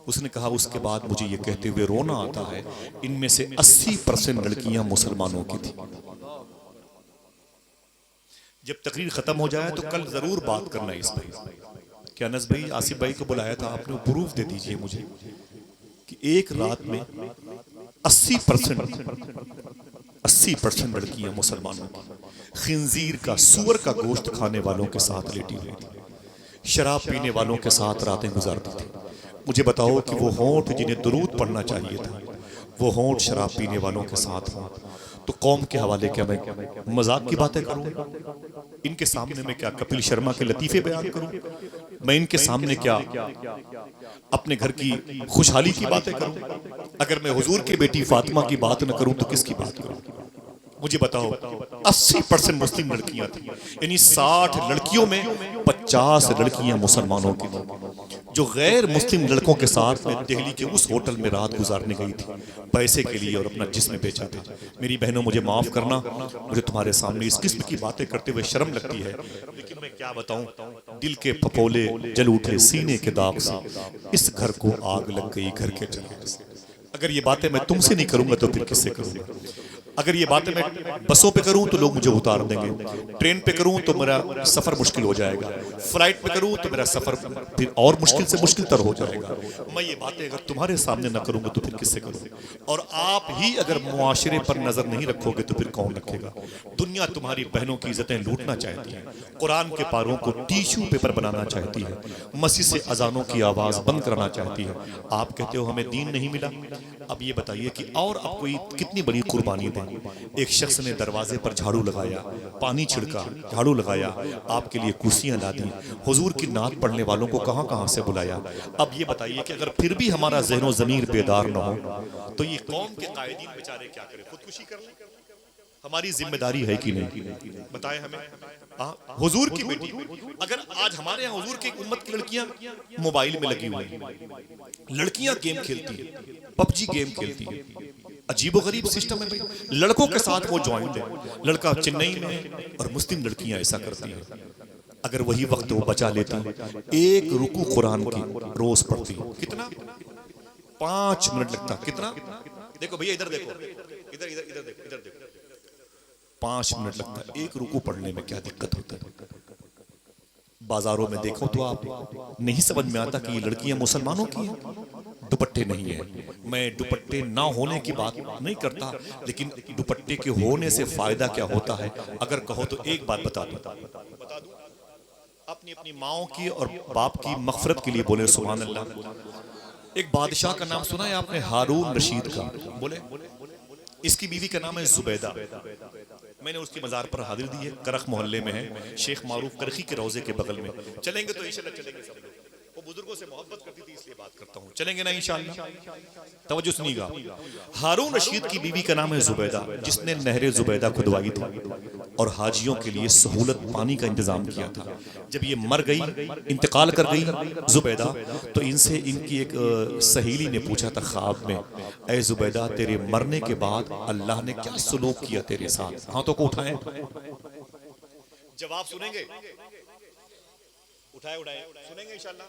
उसने कहा उसके बाद मुझे ये कहते हुए रोना आता है, इनमें से 80% लड़कियां मुसलमानों की थी। जब तकरीर खत्म हो जाए तो कल जरूर बात करना इस पर। क्या अनस भाई, आसिफ भाई को बुलाया था आपने, प्रूफ दे दीजिए मुझे कि एक रात में 80% लड़कियां मुसलमानों की खिंजीर का, सूअर का गोश्त खाने वालों के साथ लेटी हुई थी, शराब पीने वालों के साथ रातें गुजारती थी। मुझे बताओ कि वो होंठ जिन्हें दुरूद पढ़ना चाहिए था, वो होंठ शराब पीने वालों के साथ हों, तो कौम के हवाले क्या मैं मजाक की बातें करूं? इनके सामने मैं क्या कपिल शर्मा के लतीफे बयान करूं? मैं इनके सामने क्या अपने घर की खुशहाली की बातें करूं? अगर मैं हुजूर की बेटी फातिमा की बात न करूं तो किसकी बात करूं? मुझे बताओ, 80% मुस्लिम लड़कियां थी, यानी 60 लड़कियों में 50 लड़कियां मुसलमानों की थी, जो गैर मुस्लिम लड़कों के साथ में दिल्ली के उस होटल में रात गुजारने गई थी, पैसे के लिए और अपना जिस्म बेचा था। मेरी बहनों, मुझे माफ करना, मुझे तुम्हारे सामने इस किस्म की बातें करते हुए शर्म लगती है, लेकिन मैं क्या बताऊं, दिल के फपोले जल उठे सीने के दाग से, इस घर को आग लग गई घर के जलने से। अगर ये बातें मैं तुमसे नहीं करूंगा तो फिर किससे करूंगा? अगर ये बातें मैं बसों पे करूं तो लोग मुझे उतार देंगे, ट्रेन पे करूं तो मेरा सफर मुश्किल हो जाएगा, फ्लाइट पे करूं तो मेरा सफर फिर और मुश्किल से मुश्किल तर हो जाएगा। मैं ये बातें अगर तुम्हारे सामने ना करूंगा तो फिर किससे करूंगा? और आप ही अगर मुआशरे पर नजर नहीं रखोगे तो फिर कौन रखेगा? दुनिया तुम्हारी बहनों की इज्जतें लूटना चाहती है, कुरान के पारों को टिश्यू पेपर बनाना चाहती है, मस्जिद से अजानों की आवाज बंद कराना चाहती है। आप कहते हो हमें दीन नहीं मिला। अब ये बताइए कि और अब कोई कितनी बड़ी कुर्बानी दें? एक शख्स ने दरवाजे पर झाड़ू लगाया, पानी छिड़का, झाड़ू लगाया, आपके लिए कुर्सियां ला दी, हुजूर की नात पढ़ने वालों को कहां कहां से बुलाया। अब ये बताइए कि अगर फिर भी हमारा ज़हनो ज़मीर बेदार न हो तो ये कौम के कायदीन बेचारे क्या करें? खुदकुशी कर लें? हमारी जिम्मेदारी है कि नहीं? बताएं हमें। हुजूर की बेटी, अगर आज हमारे यहाँ हुजूर की उम्मत की लड़कियां मोबाइल में लगी हुई, लड़कियां गेम खेलती है, पबजी गेम खेलती है, अजीबोगरीब सिस्टम है भाई। लड़कों के साथ वो ज्वाइंट है, लड़का चेन्नई में और मुस्लिम लड़कियां ऐसा करती हैं। अगर वही वक्त वो बचा लेती, एक रुकू कुरान की रोज पढ़ती, कितना 5 मिनट लगता, कितना? देखो भैया इधर देखो, इधर इधर इधर देखो, इधर देखो, 5 मिनट लगता है एक रुकू पढ़ने में। क्या दिक्कत होता है? बाजारों में देखो तो आप नहीं समझ में आता कि ये लड़कियां मुसलमानों की हैं, दुपट्टे नहीं है। मैं दुपट्टे ना होने की बात नहीं करता, लेकिन दुपट्टे के होने से फायदा क्या होता है अगर कहो तो एक बात बता दूं, अपनी अपनी माओ की और बाप की मगफरत के लिए बोले सुभान अल्लाह। एक बादशाह का नाम सुना है आपने, हारून रशीद का? बोले। इसकी बीवी का नाम है जुबैदा। मैंने उसकी मजार पर हाजिर दी है, करख मोहल्ले में है, शेख मारूफ करखी के रोजे के बगल में। चलेंगे तो इंशाल्लाह चलेंगे सब लोग। वो बुजुर्गों से मोहब्बत करती थी इसलिए बात करता हूँ, चलेंगे ना इंशाल्लाह? तवज्जो सुनिएगा। हारून रशीद की बीवी का नाम है जुबैदा, जिसने नहरे जुबैदा खुदवाई थी और हाजियों के लिए सहूलत पानी का इंतजाम किया था। जब ये मर गई, इंतकाल कर गई जुबैदा, तो इनसे इनकी एक सहेली ने पूछा था ख्वाब में, ऐ जुबैदा तेरे मरने के बाद अल्लाह ने क्या सलूक किया तेरे साथ? हाथों को उठाएं, जवाब सुनेंगे। उठाए उठाए सुनेंगे इंशाल्लाह।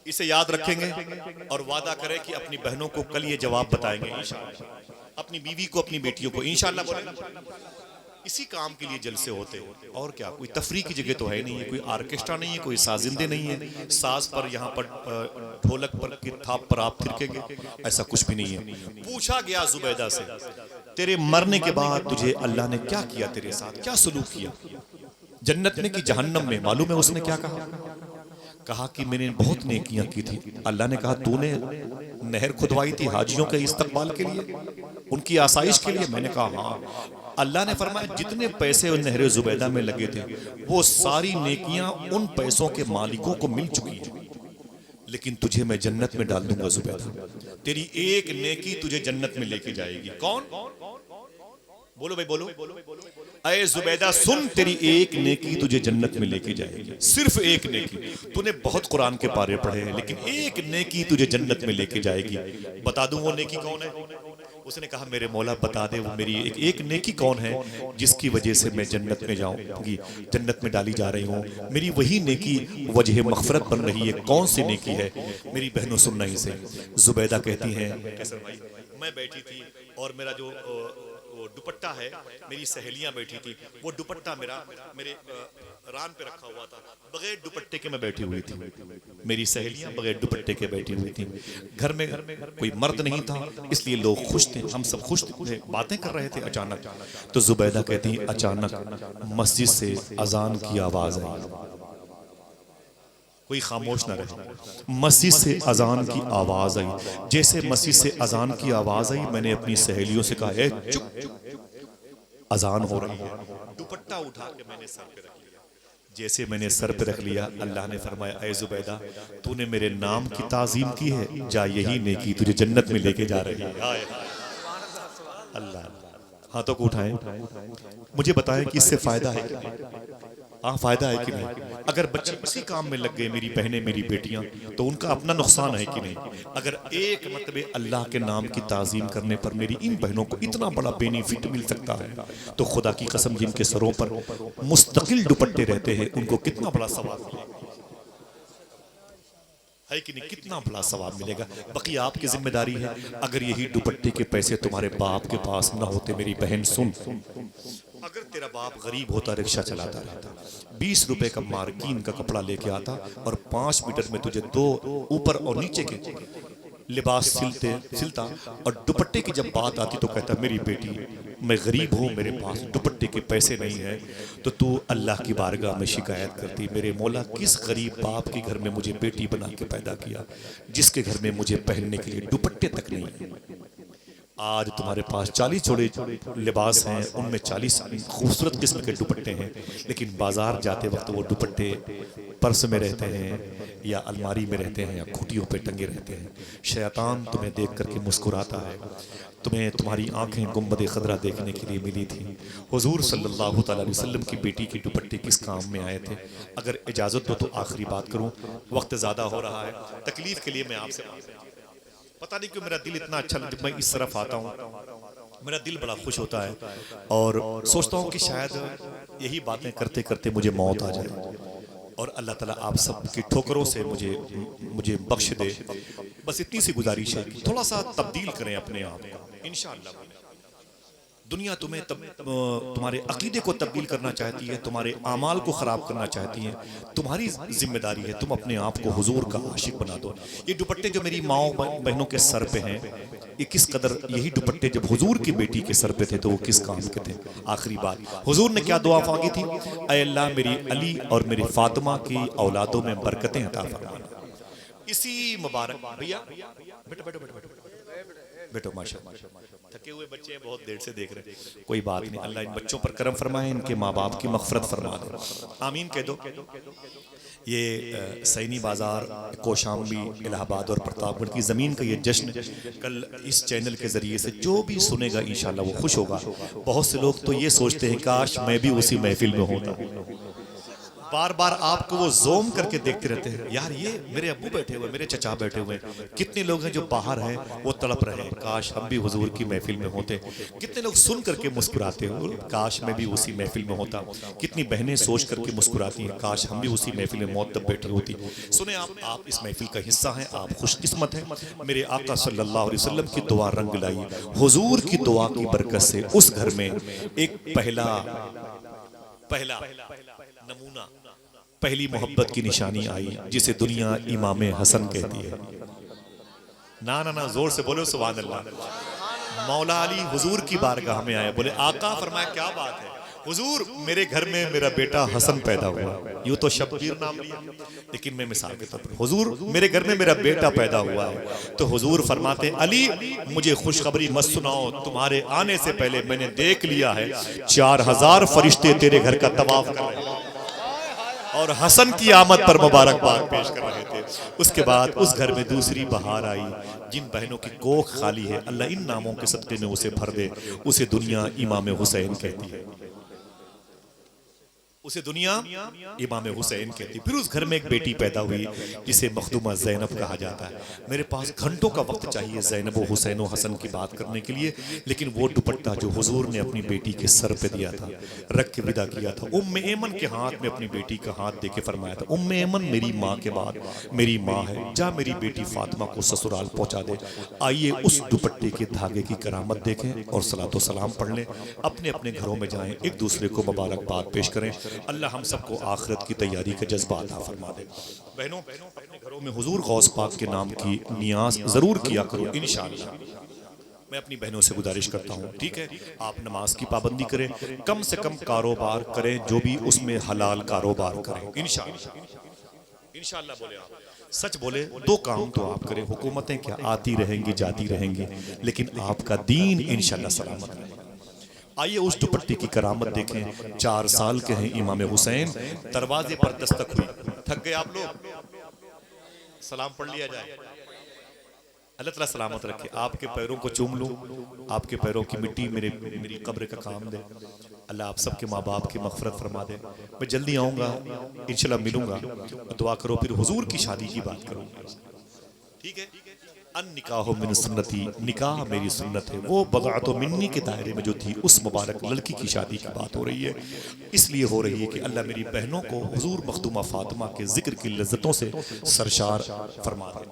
इसे याद रखेंगे और वादा करें कि अपनी बहनों को कल ये जवाब बताएंगे इंशाल्लाह, अपनी बीवी को, अपनी बेटियों को इंशाल्लाह बोले। इसी काम के लिए जलसे होते हैं और क्या, कोई तफरी की जगह तो है नहीं है, कोई आर्केस्ट्रा नहीं है, कोई साजिंदे नहीं है, साज पर यहाँ पर ढोलक पर की थाप पर आप थिरकेंगे, ऐसा कुछ भी नहीं है। पूछा गया जुबैदा से, तेरे मरने के बाद तुझे अल्लाह ने क्या किया, तेरे साथ क्या सलूक किया, जन्नत में कि जहन्नम में? मालूम है उसने क्या कहा? कहा कि मैंने बहुत नेकियां की थी। अल्लाह ने कहा तूने नहर खुदवाई थी हाजियों के इस्तकबाल के लिए, उनकी आसाइश के लिए? मैंने कहा हाँ। अल्लाह ने फरमाया जितने पैसे उन नहर जुबैदा में लगे थे वो सारी नेकियां उन पैसों के मालिकों को मिल चुकी हैं, लेकिन तुझे मैं जन्नत में डाल दूंगा जुबैदा, तेरी एक नेकी तुझे जन्नत में लेके जाएगी। कौन? बोलो भाई बोलो। अरे जुबैदा सुन, तेरी एक नेकी तुझे जन्नत में लेके जाएगी, सिर्फ एक नेकी। तूने बहुत कुरान के पारे पढ़े हैं, लेकिन एक नेकी तुझे जन्नत में लेके जाएगी। बता दूं वो नेकी कौन है? उसने कहा मेरे मौला बता दे वो मेरी एक नेकी कौन है जिसकी वजह से मैं जन्नत में जाऊंगी, जन्नत में डाली जा रही हूँ। मेरी वही नेकी वजह मगफरत बन रही है, कौन सी नेकी है? मेरी बहनों सुनना ही से। जुबैदा कहती हैं मैं बैठी थी और मेरा जो दुपट्टा है, मेरी सहेलियां बैठी थी, वो दुपट्टा मेरे रान पे रखा हुआ था, बगैर दुपट्टे के मैं बैठी हुई थी। मेरी सहेलियां बगैर दुपट्टे के बैठी हुई थी। घर में कोई मर्द नहीं था, इसलिए लोग खुश थे, हम सब खुश थे, बातें कर रहे थे। अचानक तो जुबैदा कहती अचानक मस्जिद से अजान की आवाज आई। कोई खामोश ना रहे। मस्जिद से अजान की आवाज आई। जैसे मस्जिद से अजान की आवाज आई, मैंने अपनी सहेलियों से कहा चुप, अजान हो रही है। दुपट्टा उठा के मैंने सर पे रख लिया। जैसे मैंने सर पे रख लिया, अल्लाह ने फरमाया ऐ जुबैदा तूने मेरे नाम की ताजीम की है, जा यही नेकी तुझे जन्नत में लेके जा रही है। अल्लाह। हाथों को उठाएं, मुझे बताएं कि इससे फायदा है कि नहीं? हाँ फायदा है कि नहीं? अगर बच्चे इसी काम में लग गए, मेरी बहनें मेरी बेटियां, तो उनका अपना नुकसान है कि नहीं? अगर एक मतबे अल्लाह के नाम की ताजीम करने पर मेरी इन बहनों को इतना बड़ा बेनिफिट मिल सकता है, तो खुदा की कसम जिनके सरों पर मुस्तकिल दुपट्टे रहते हैं उनको कितना बड़ा सवाब है कि नहीं? कितना बड़ा सवाब मिलेगा। बाकी आपकी जिम्मेदारी है। अगर यही दुपट्टे के पैसे तुम्हारे बाप के पास ना होते, मेरी बहन सुन, अगर तेरा बाप गरीब होता, रिक्शा चलाता रहता, 20 रुपए का मार्किन का कपड़ा लेके आता और 5 मीटर में तुझे 2 ऊपर और नीचे के लिबास सिलता, और दुपट्टे की जब बात आती तो कहता मेरी बेटी मैं गरीब हूँ, मेरे पास दुपट्टे के पैसे नहीं है, तो तू अल्लाह की बारगाह में शिकायत करती, मेरे मौला किस गरीब बाप के घर में मुझे बेटी बना के पैदा किया, जिसके घर में मुझे पहनने के लिए दुपट्टे तक नहीं है। आज तुम्हारे पास 40 जोड़े लिबास हैं, उनमें 40 खूबसूरत किस्म के दुपट्टे हैं, लेकिन बाजार जाते वक्त वो दुपट्टे पर्स में रहते हैं या अलमारी में रहते हैं या खूटियों पे टंगे रहते हैं। शैतान तुम्हें देख करके मुस्कुराता है। तुम्हें तुम्हारी आंखें गुंबद खदरा देखने के लिए मिली थी। हुजूर सल्लल्लाहु अलैहि वसल्लम की बेटी के दुपट्टे किस काम में आए थे? अगर इजाज़त दो तो आखिरी बात करूं, वक्त ज़्यादा हो रहा है, तकलीफ के लिए मैं आपसे पता नहीं क्यों मेरा दिल इतना अच्छा, जब मैं इस तरफ आता हूँ मेरा दिल बड़ा खुश होता है और सोचता हूँ कि शायद यही बातें करते करते मुझे मौत आ जाए और अल्लाह ताला आप सब की ठोकरों से मुझे बख्श दे। बस इतनी सी गुजारिश है कि थोड़ा सा तब्दील करें अपने आप को, इंशाअल्लाह दुनिया तुम्हें तुम्हारे अकीदे को तब्दील करना चाहती है, तुम्हारे आमाल को ख़राब करना चाहती है। तुम्हारी जिम्मेदारी है तुम अपने आप को हुजूर का आशिक बना दो। ये दुपट्टे जो मेरी माओ बहनों के सर पे हैं, ये किस कदर, यही दुपट्टे जब हुजूर की बेटी के सर पे थे तो वो किस काम के थे। आखिरी बात, हुजूर ने क्या दुआ मांगी थी? ऐ अल्लाह मेरी अली और मेरी फातिमा की औलादों में बरकतें अता फरमा। इसी मुबारक भैया बैठो बैठो बैठो बैठो बैठो, माशाअल्लाह थके हुए बच्चे हैं, बहुत देर से देख रहे हैं। कोई बात नहीं, अल्लाह इन बच्चों पर करम फरमाए, इनके माँ बाप की मग़फ़िरत फरमा दे, आमीन कह दो। ये सैनी बाज़ार, कौशाम्बी, इलाहाबाद और प्रतापगढ़ की ज़मीन का ये जश्न कल इस चैनल के ज़रिए से जो भी सुनेगा इंशाअल्लाह वो खुश होगा। बहुत से लोग तो ये सोचते हैं काश मैं भी उसी महफिल में होता। बार बार आपको वो ज़ूम करके देखते रहते हैं, यार ये मेरे अब्बू बैठे हुए, मेरे चचा बैठे हुए हैं। कितने लोग हैं जो बाहर हैं, वो तड़प रहे हैं काश हम भी हुजूर की महफिल में होते। कितने लोग सुन करके मुस्कुराते हो, काश मैं भी उसी महफिल में होता। कितनी बहनें सोच करके मुस्कुराती हैं, काश हम भी उसी महफिल में मौत तब बैठी होती। सुने आप इस महफिल का हिस्सा हैं, आप खुशकिस्मत हैं। मेरे आका सल्लल्लाहु अलैहि वसल्लम की दुआ रंग लाई, हुजूर की दुआ की बरकत से उस घर में एक पहला नमूना, पहली मोहब्बत की निशानी आई, जिसे दुनिया इमाम हसन कहती है। ना ना ना, जोर से बोलो सुभान अल्लाह। मौला अली हुजूर की बारगाह में आए, बोले आका फरमाया क्या बात है हुजूर, मेरे घर में मेरा बेटा हसन पैदा हुआ। यूं तो शब्बीर नाम लिया, लेकिन मैं मिसाल के तौर पर, हुजूर मेरे घर में मेरा बेटा पैदा हुआ है। तो हुजूर फरमाते अली मुझे खुशखबरी मत सुनाओ, तुम्हारे आने से पहले मैंने देख लिया है 4000 फरिश्ते तेरे घर का तवाफ कर रहे हैं और हसन की आमद पर मुबारकबाद पेश कर रहे थे। उसके बाद उस घर में दूसरी बहार आई। जिन बहनों की कोख खाली है, अल्लाह इन नामों के सदक़े में उसे भर दे। उसे दुनिया इमाम हुसैन कहती है, उसे दुनिया इमाम हुसैन कहती। फिर उस घर में एक बेटी पैदा हुई जिसे मखदूमा ज़ैनब कहा जाता है। मेरे पास घंटों का वक्त चाहिए ज़ैनब व हुसैन व हसन की बात करने के लिए, लेकिन वो दुपट्टा जो हुजूर ने अपनी बेटी के सर पे दिया था, रख के विदा किया था, उम्मे ऐमन के हाथ में अपनी बेटी का हाथ देके फरमाया था, उम्मे ऐमन मेरी माँ के बाद मेरी माँ है, जा मेरी बेटी फातिमा को ससुराल पहुँचा दे। आइए उस दुपट्टे के धागे की करामत देखें और सलातो सलाम पढ़ लें। अपने अपने घरों में जाएं, एक दूसरे को मुबारकबाद पेश करें। अल्लाह हम सबको आखिरत की तैयारी का जज्बा अता फरमा दे। बहनों अपने घरों में हुजूर गौस पाक के नाम की नियाज जरूर किया करो इंशाअल्लाह। मैं अपनी बहनों से गुजारिश करता हूँ, ठीक है, आप नमाज की पाबंदी करें, कम से कम कारोबार करें, जो भी उसमें हलाल कारोबार करें इंशाअल्लाह। बोले आप सच बोले, दो काम तो आप करें, हुकूमतें क्या आती रहेंगी जाती रहेंगी, लेकिन आपका दीन इंशाअल्लाह सलामत रहेगा। आइए उस दुपट्टे की करामत देखें। 4 साल के हैं इमाम हुसैन, दरवाजे पर दस्तक हुई। थक गए आप लोग, सलाम पढ़ लिया जाए। अल्लाह ताला सलामत रखे, आपके पैरों को चूम लूं, आपके पैरों की मिट्टी मेरी कब्र का काम दे। अल्लाह आप सबके माँ बाप की मग़फ़िरत फरमा दे। मैं जल्दी आऊँगा इंशाअल्लाह, मिलूंगा, दुआ करो, फिर हुजूर की शादी की बात करूँगा, ठीक है। अन निकाह मिन सुन्नती, निकाह मेरी सुन्नत है। वो बग़ातो मिन्नी के दायरे में जो थी, उस मुबारक लड़की की शादी की बात हो रही है। इसलिए हो रही है कि अल्लाह मेरी बहनों को हुजूर मखदूमा फातिमा के जिक्र की लज्जतों से सरशार फरमा दे।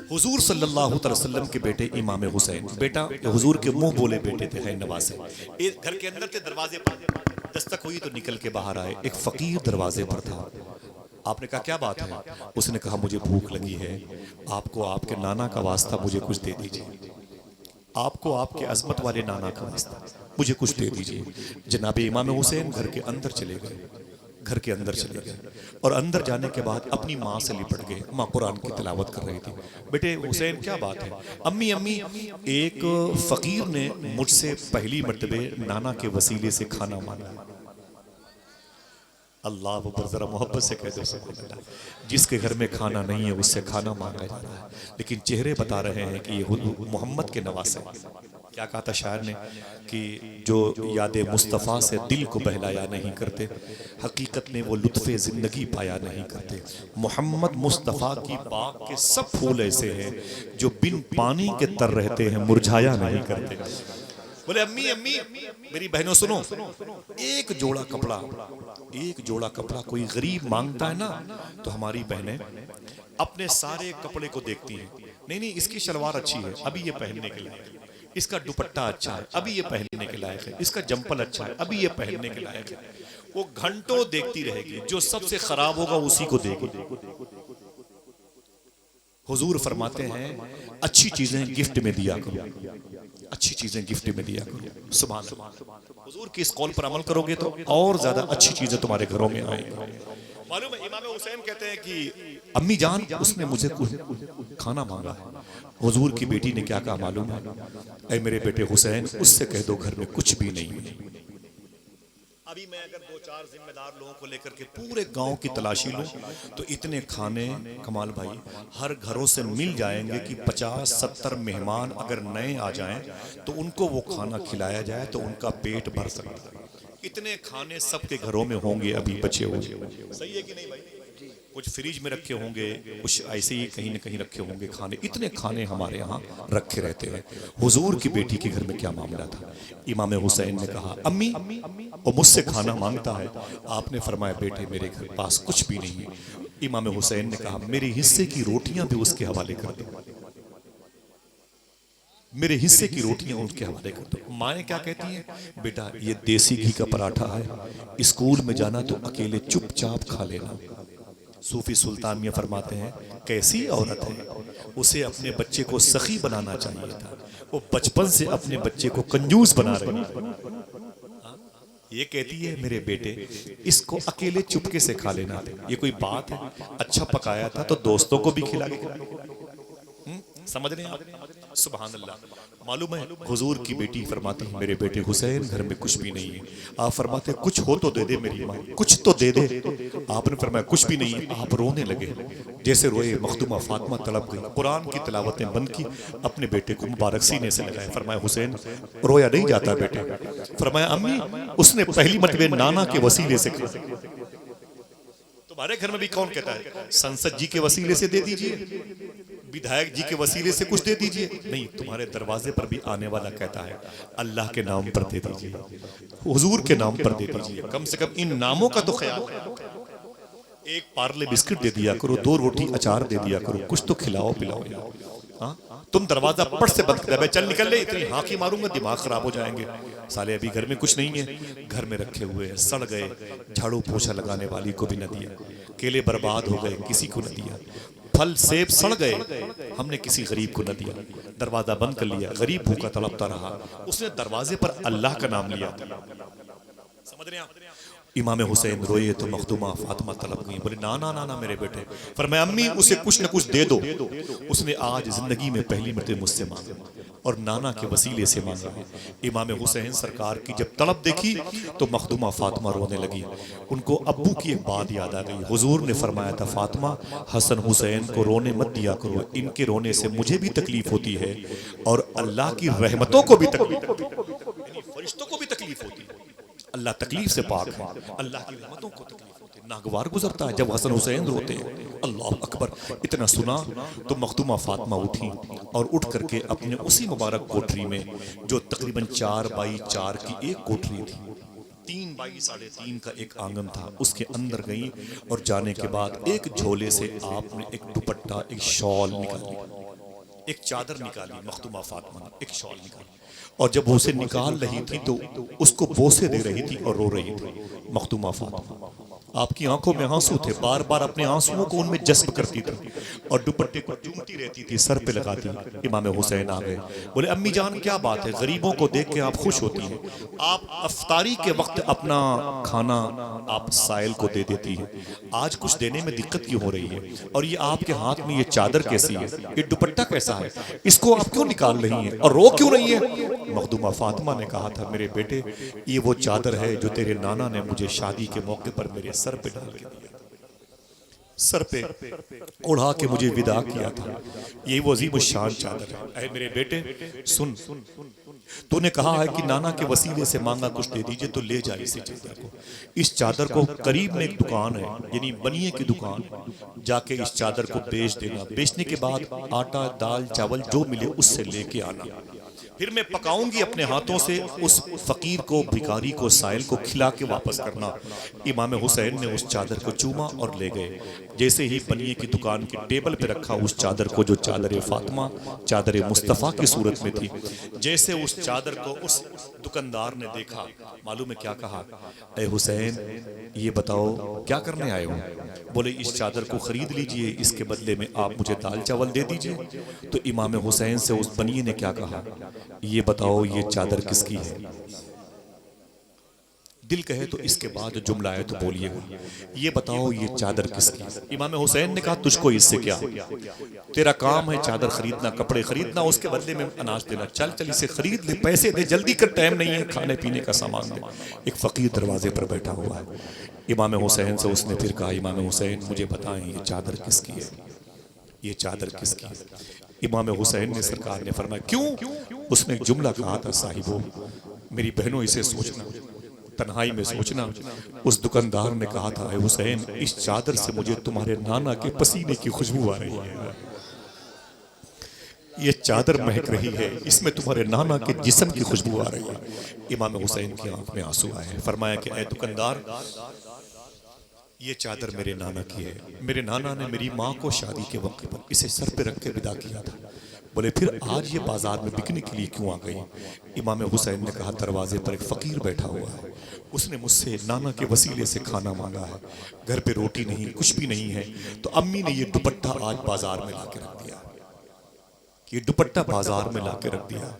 हुजूर सल्लल्लाहु अलैहि वसल्लम के बेटे इमाम हुसैन, बेटा हुजूर के मुंह बोले बेटे थे, है नवासे। एक घर के अंदर थे, दरवाजे पर दस्तक हुई तो निकल के बाहर आए। एक फकीर दरवाजे पर था। आपने कहा क्या बात है? उसने कहा मुझे भूख लगी है, आपको आपके नाना का वास्ता मुझे कुछ दे दीजिए, आपको आपके अजमत वाले नाना का वास्ता मुझे कुछ दे दीजिए। जनाब इमाम हुसैन घर के अंदर चले गए, घर के अंदर चले गए और अंदर जाने के बाद अपनी माँ से लिपट गए। माँ कुरान की तिलावत कर रही थी। बेटे हुसैन क्या बात है? अम्मी अम्मी, एक फकीर ने मुझसे पहली मर्तबे नाना के वसीले से खाना मांगा। अल्लाह वो जरा मोहब्बत से कह दो, जिसके घर में खाना नहीं है उससे खाना मांगा जा रहा है, लेकिन चेहरे बता रहे हैं कि ये मोहम्मद के नवासे। क्या कहा था शायर ने कि जो याद मुस्तफ़ा से दिल को बहलाया नहीं करते, हकीकत में वो लुत्फ़े ज़िंदगी पाया नहीं करते। मोहम्मद मुस्तफ़ा की बाग के सब फूल ऐसे हैं जो बिन पानी के तर रहते हैं, मुरझाया नहीं करते। बोले अम्मी अम्मी, मेरी बहनों सुनो, एक जोड़ा कपड़ा कोई गरीब मांगता है ना, तो हमारी बहनें अपने सारे कपड़े को देखती हैं, नहीं नहीं इसकी शलवार अच्छी है, अभी ये पहनने के लिए, इसका दुपट्टा अच्छा है, अभी ये पहनने के लायक है, इसका जंपल अच्छा है, अभी ये पहनने के लायक है। वो घंटों देखती रहेगी, जो सबसे खराब होगा उसी को देगी। हुजूर फरमाते हैं अच्छी चीजें गिफ्ट में दिया करो, अच्छी चीजें गिफ्ट में दिया करो। सुभान अल्लाह। हुजूर की इस कौल पर अमल करोगे तो और ज्यादा अच्छी चीजें तुम्हारे घरों में आएंगी। मालूम है इमाम हुसैन कहते हैं कि अम्मी जान उसने मुझे खाना मांगा है। हुजूर की बेटी ने क्या कहा मालूम है? ऐ मेरे बेटे हुसैन, उससे कह दो घर में कुछ भी नहीं है। अभी मैं अगर 2-4 जिम्मेदार लोगों को लेकर के पूरे गांव की तलाशी लूं तो इतने खाने कमाल भाई हर घरों से मिल जाएंगे कि 50-70 मेहमान अगर नए आ जाएं तो उनको वो खाना खिलाया जाए तो उनका पेट भर सकता है। इतने खाने सबके घरों में होंगे अभी बचे हुए। सही है कि नहीं भाई? कुछ फ्रिज में रखे होंगे, कुछ ऐसे ही कहीं न कहीं रखे होंगे खाने। इतने खाने हमारे यहाँ रखे रहते हैं। हुजूर की बेटी के घर में क्या मामला था? इमाम हुसैन ने कहा अम्मी वो मुझसे खाना मांगता है। आपने फरमाया बेटे मेरे घर पास कुछ भी नहीं है। इमाम हुसैन ने कहा मेरे हिस्से की रोटियां भी उसके हवाले कर दो, मेरे हिस्से की रोटियां उसके हवाले कर दो। माएँ क्या कहती हैं? बेटा ये देसी घी का पराठा है, स्कूल में जाना तो अकेले चुपचाप खा लेना। सूफी सुल्तान मियां फरमाते हैं कैसी औरत है, उसे अपने बच्चे को सखी बनाना चाहिए था, वो बचपन से अपने बच्चे को कंजूस बना रही है। ये कहती है मेरे बेटे इसको अकेले चुपके से खा लेना था। ये कोई बात है? अच्छा पकाया था तो दोस्तों को भी खिला के। समझ रहे हैं आप? सुभान अल्लाह। मालूम है हुजूर की बेटी फरमाती है मेरे बेटे हुसैन घर में कुछ भी नहीं है। आप फरमाते कुछ हो तो दे दे मेरी माँ, कुछ तो दे दे। आपने फरमाया कुछ भी नहीं है। आप रोने लगे, जैसे रोए। मखदूमा फातिमा तड़प गई, कुरान की तिलावतें बंद की, अपने बेटे को मुबारक सीने से लगाए। फरमाया हुसैन रोया नहीं जाता बेटे। फरमाया अम्मी उसने पहली मर्तबे नाना के वसीले से खाया। तुम्हारे घर में भी कौन कहता है संसद जी के वसीले से दे दीजिए, विधायक जी के वसीले से कुछ दे दीजिए? नहीं, तुम्हारे दरवाजे पर भी आने वाला कहता है अल्लाह के नाम पर दे दीजिए, हुजूर के नाम पर दे दीजिए। कम से कम इन नामों का तो ख्याल है। एक पार्ले बिस्किट दे दिया करो, 2 रोटी अचार दे दिया करो, कुछ तो खिलाओ पिलाओ यार। हाँ तुम दरवाजा पट से बंद कर, चल निकल ले, इतनी हाँकी मारूंगा दिमाग खराब हो जाएंगे। साले अभी घर में कुछ नहीं है, घर में रखे हुए हैं, सड़ गए, झाड़ू पोछा लगाने वाली को भी न दिया, केले बर्बाद हो गए किसी को न दिया, फल सेब सड़ गए हमने किसी गरीब को न दिया, दरवाजा बंद कर लिया, गरीब भूखा तड़पता रहा, उसने दरवाजे पर अल्लाह का नाम लिया था। समझ रहे हैं आप? इमाम हुसैन रोए तो मखदूमा फातिमा तलब गई, बोले ना ना ना ना मेरे बेटे। फरमाया अम्मी उसे कुछ न कुछ दे दो, उसने आज जिंदगी में पहली मर्तबा मुझसे मांगा और नाना के वसीले से मांगा। इमाम हुसैन सरकार की जब तलब देखी तो मखदूमा फातिमा रोने लगी। उनको अब्बू की एक बात याद आ गई। हुजूर ने फरमाया था फातिमा हसन हुसैन को रोने मत दिया करो, इनके रोने से मुझे भी तकलीफ होती है और अल्लाह की रहमतों को भी तकलीफ होती है, फरिश्तों को भी तकलीफ होती है। अल्लाह तकलीफ से पाक है, अल्लाह की रहमतों को तकलीफ होती है। नागवार गुजरता है जब हसन हुसैन रोते हैं। अल्लाह अकबर। इतना सुना तो मखदूमा फातिमा उठी और उठ करके अपने उसी मुबारक कोठरी में, जो तकरीबन 4x4 की एक कोठरी थी, 3x3.5 का एक आंगन था, उसके अंदर गई और जाने के बाद एक झोले से आपने एक दुपट्टा, एक शॉल निकाली, एक चादर निकाली। मखदूमा फातिमा ने एक शॉल निकाली और जब वो उसे निकाल रही थी तो उसको बोसे दे रही थी और रो रही थी। मखदूमा फातिमा आपकी आंखों में आंसू थे, बार बार अपने आंसुओं को उनमें जज्ब करती थी और दुपट्टे को चूमती रहती थी, सर पे लगाती। इमाम हुसैन आ गए, बोले अम्मी जान क्या बात है, गरीबों को देख के आप खुश होती हैं, आप अफ्तारी के वक्त अपना खाना आप साइल को दे देती है, आज कुछ देने में दिक्कत क्यों हो रही है? और ये आपके हाथ में ये चादर कैसी है, ये दुपट्टा कैसा है, इसको आप क्यों निकाल रही हैं और रो क्यों रही है? मखदूमा फातिमा ने कहा था मेरे बेटे ये वो चादर है जो तेरे नाना ने मुझे शादी के मौके पर मेरे सर पे डाल के दिया, सर पे उड़ा के मुझे विदा किया था, ये वो अजीम शान चादर है। ऐ मेरे बेटे सुन, तूने कहा है कि नाना के वसीले से मांगा कुछ दे दीजिए, तो ले जा इस चादर को। इस चादर को करीब में एक दुकान है, यानी बनिए की दुकान, जाके इस चादर को बेच देना, बेचने के बाद आटा दाल चावल जो मिले उससे लेके आना। फिर मैं पकाऊंगी अपने हाथों से, उस फकीर को, भिखारी को, साइल को खिला के वापस करना। इमाम हुसैन ने उस चादर को चूमा और ले गए। जैसे ही बनिए की दुकान की टेबल पे रखा उस चादर को, जो चादर फातिमा, चादर मुस्तफ़ा की सूरत में थी, जैसे उस चादर को उस दुकानदार ने देखा, मालूम है क्या कहा? ए हुसैन, ये बताओ क्या करने आए हो? बोले इस चादर को खरीद लीजिए, इसके बदले में आप मुझे दाल चावल दे दीजिए। तो इमाम हुसैन से उस बनिए ने क्या कहा? ये बताओ ये चादर किसकी है? दिल कहे तो इसके बाद जो जुमला है तो बोलिए, ये बताओ ये चादर किसकी? इमाम हुसैन ने कहा तुझको इससे क्या, तेरा काम है चादर खरीदना, कपड़े खरीदना, उसके बदले में अनाज देना। चल चल इसे खरीद ले, पैसे दे, जल्दी कर, टाइम नहीं है, खाने पीने का सामान दे। एक फकीर दरवाजे पर बैठा हुआ है। इमाम हुसैन से उसने फिर कहा, इमाम हुसैन मुझे बताएं ये चादर किसकी है, ये चादर किसकी है? इमाम हुसैन ने, सरकार ने फरमाया क्यों? उसने एक जुमला कहा था, साहिबो मेरी बहनों इसे सोचना, तन्हाई में सोचना। उस दुकानदार ने कहा था, हुसैन इस चादर से मुझे तुम्हारे नाना के पसीने की खुशबू आ रही है, ये चादर महक रही है, इसमें तुम्हारे नाना के जिस्म की खुशबू आ रही है। इमाम हुसैन की आंख में आंसू आए। फरमाया कि ऐ दुकानदार, ये चादर मेरे नाना की है, मेरे नाना ने मेरी माँ को शादी के वक्त पर इसे सर पे रख के विदा किया था। बोले फिर आज ये बाजार में बिकने के लिए क्यों आ गई? इमाम हुसैन ने कहा दरवाजे पर एक फकीर बैठा हुआ है, उसने मुझसे नाना के वसीले से खाना मांगा है, घर पे रोटी नहीं, कुछ भी नहीं है, तो अम्मी ने ये दुपट्टा आज बाजार में ला के रख दिया, ये दुपट्टा बाजार में ला के रख दिया।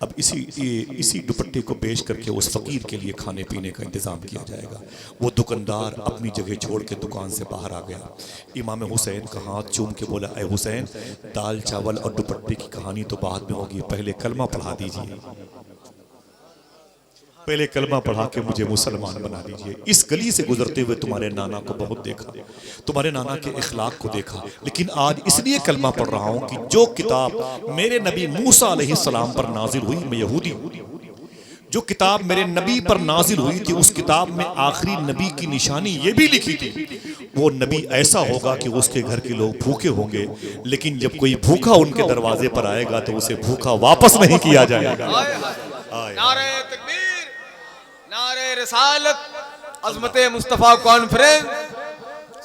अब इसी दुपट्टे को बेच करके उस फकीर के लिए खाने पीने का इंतजाम किया जाएगा। वो दुकानदार अपनी जगह छोड़ के दुकान से बाहर आ गया। इमाम हुसैन का हाथ चूम के बोला, ऐ हुसैन दाल चावल और दुपट्टे की कहानी तो बाद में होगी, पहले कलमा पढ़ा दीजिए, पहले कलमा पढ़ा के मुझे मुसलमान बना दीजिए। इस गली से गुजरते हुए तुम्हारे नाना को बहुत देखा, तुम्हारे नाना के इखलाक को देखा, लेकिन आज इसलिए कलमा पढ़ रहा हूं कि जो किताब मेरे नबी मूसा अलैहिस्सलाम पर नाजिल हुई, मैं यहूदी, जो किताब मेरे नबी पर नाजिल हुई थी उस किताब में आखिरी नबी की निशानी ये भी लिखी थी, वो नबी ऐसा होगा कि उसके घर के लोग भूखे होंगे, लेकिन जब कोई भूखा उनके दरवाजे पर आएगा तो उसे भूखा वापस नहीं किया जाएगा। नारे तकबीर, नारे रिसालत, अज़मते मुस्तफ़ा कॉन्फ्रेंस।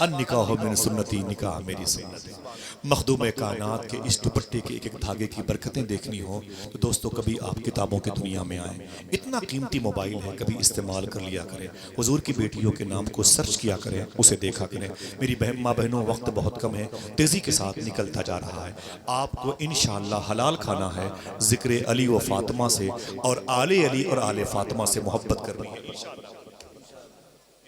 अन निकाह मिन सुन्नती, निकाह मेरी सुन्नत है। मखदूम कायनात के इस दुपट्टे के एक एक धागे की बरकतें देखनी हो तो दोस्तों कभी आप किताबों की दुनिया में आए। इतना कीमती मोबाइल है, कभी इस्तेमाल कर लिया करें, हुजूर की बेटियों के नाम को सर्च किया करें, उसे देखा करें। मेरी माँ बहनों, वक्त बहुत कम है, तेज़ी के साथ निकलता जा रहा है। आपको इंशाअल्लाह हलाल खाना है, ज़िक्र अली व फातिमा से और आले अली और आले फातिमा से मोहब्बत करनी है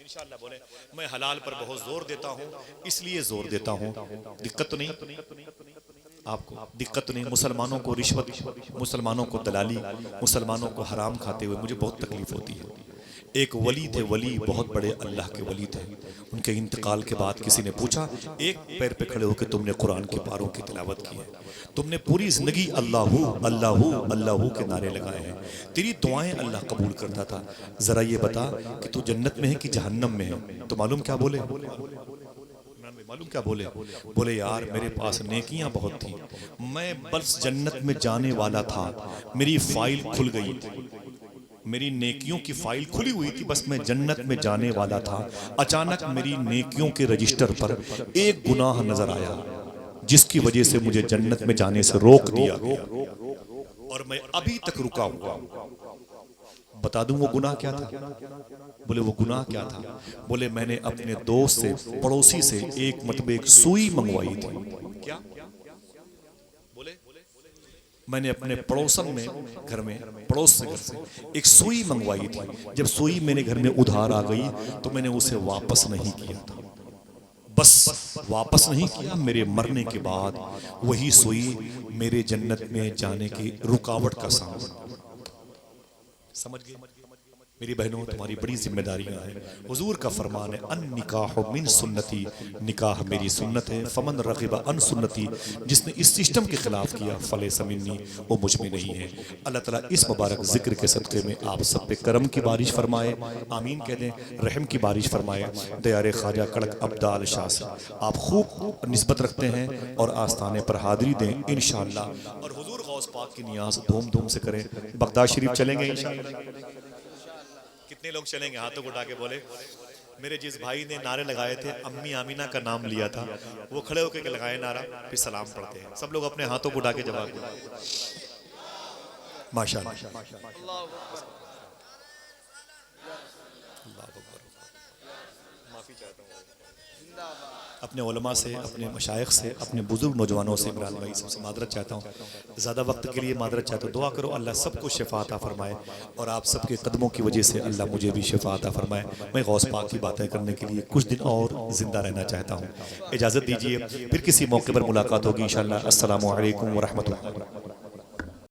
इंशाअल्लाह। बोले मैं हलाल पर बहुत जोर देता हूँ, इसलिए जोर देता हूँ, दिक्कत तो नहीं आपको, दिक्कत नहीं। मुसलमानों को रिश्वत, मुसलमानों को दलाली, मुसलमानों को हराम खाते हुए मुझे बहुत तकलीफ होती है। एक वली थे, वली बहुत बड़े अल्लाह के वली थे, उनके इंतकाल के बाद किसी ने पूछा, एक पैर पे खड़े होकर तुमने कुरान के पारों की तिलावत की है, तुमने पूरी जिंदगी अल्लाहू अल्लाहू अल्लाहू के नारे लगाए हैं, तेरी दुआएं अल्लाह कबूल करता था, जरा ये बता कि तू जन्नत में है कि जहन्नम में है? तो मालूम क्या बोले? मालूम क्या बोले? बोले यार मेरे पास नेकियां बहुत थी, मैं बस जन्नत में जाने वाला था, मेरी फाइल खुल गई, मेरी नेकियों की फाइल खुली हुई थी, बस मैं जन्नत में जाने वाला था, अचानक मेरी नेकियों के रजिस्टर पर एक गुनाह नजर आया जिसकी वजह से मुझे जन्नत में जाने से रोक दिया गया और मैं अभी तक रुका हुआ। बता दूं वो गुनाह क्या था? बोले वो गुनाह क्या था? बोले मैंने अपने दोस्त से, पड़ोसी से एक मतलब एक सुई मंगवाई थी। क्या? मैंने अपने पड़ोसन में, घर में, पड़ोस से घर से एक सुई मंगवाई थी। जब सुई मेरे घर में उधार आ गई तो मैंने उसे वापस नहीं किया था, बस वापस नहीं किया। मेरे मरने के बाद वही सुई मेरे जन्नत में जाने की रुकावट का सामान। समझ गए मेरी बहनों? तुम्हारी बड़ी जिम्मेदारियां हैं। हुजूर का फरमान है, अन निकाह मिन सुन्नती, निकाह मेरी सुन्नत है, फमन रग़िबा अन सुन्नती, जिसने इस सिस्टम के खिलाफ किया फले समिन्नी, वो मुझ में नहीं है। अल्लाह ताला इस मुबारक जिक्र के सदक़े में आप सब पे करम की बारिश फरमाए, आमीन कह दें, रहम की बारिश फरमाए। दयारे ख्वाजा कड़क अब्दाल शाह से आप खूब निस्बत रखते हैं और आस्थाने पर हाज़िरी दें इंशाअल्लाह। और हुजूर गौस पाक की नियाज धूम धूम से करें। बगदाद शरीफ चलेंगे इंशाअल्लाह। कितने लोग चलेंगे? हाथों को उठा के बोले। मेरे जिस भाई ने नारे लगाए थे, अम्मी आमीना का नाम लिया था, वो खड़े होकर लगाए नारा, फिर सलाम पढ़ते हैं। सब लोग अपने हाथों को उठा के जवाब दें। माशाअल्लाह। माफी चाहता हूँ अपने उलमा से, अपने मशाइख से, अपने बुजुर्ग नौजवानों से, इमरान भाई सबसे मादरत चाहता हूँ। ज़्यादा वक्त के लिए मादरत चाहता हूँ। दुआ करो अल्लाह सबको शिफा अता फरमाए और आप सबके कदमों की वजह से अल्लाह मुझे भी शिफा अता फरमाए। मैं गौस पाक की बातें करने के लिए कुछ दिन और ज़िंदा रहना चाहता हूँ। इजाज़त दीजिए, फिर किसी मौके पर मुलाकात होगी इंशाअल्लाह। अस्सलामु अलैकुम व रहमतुल्लाह।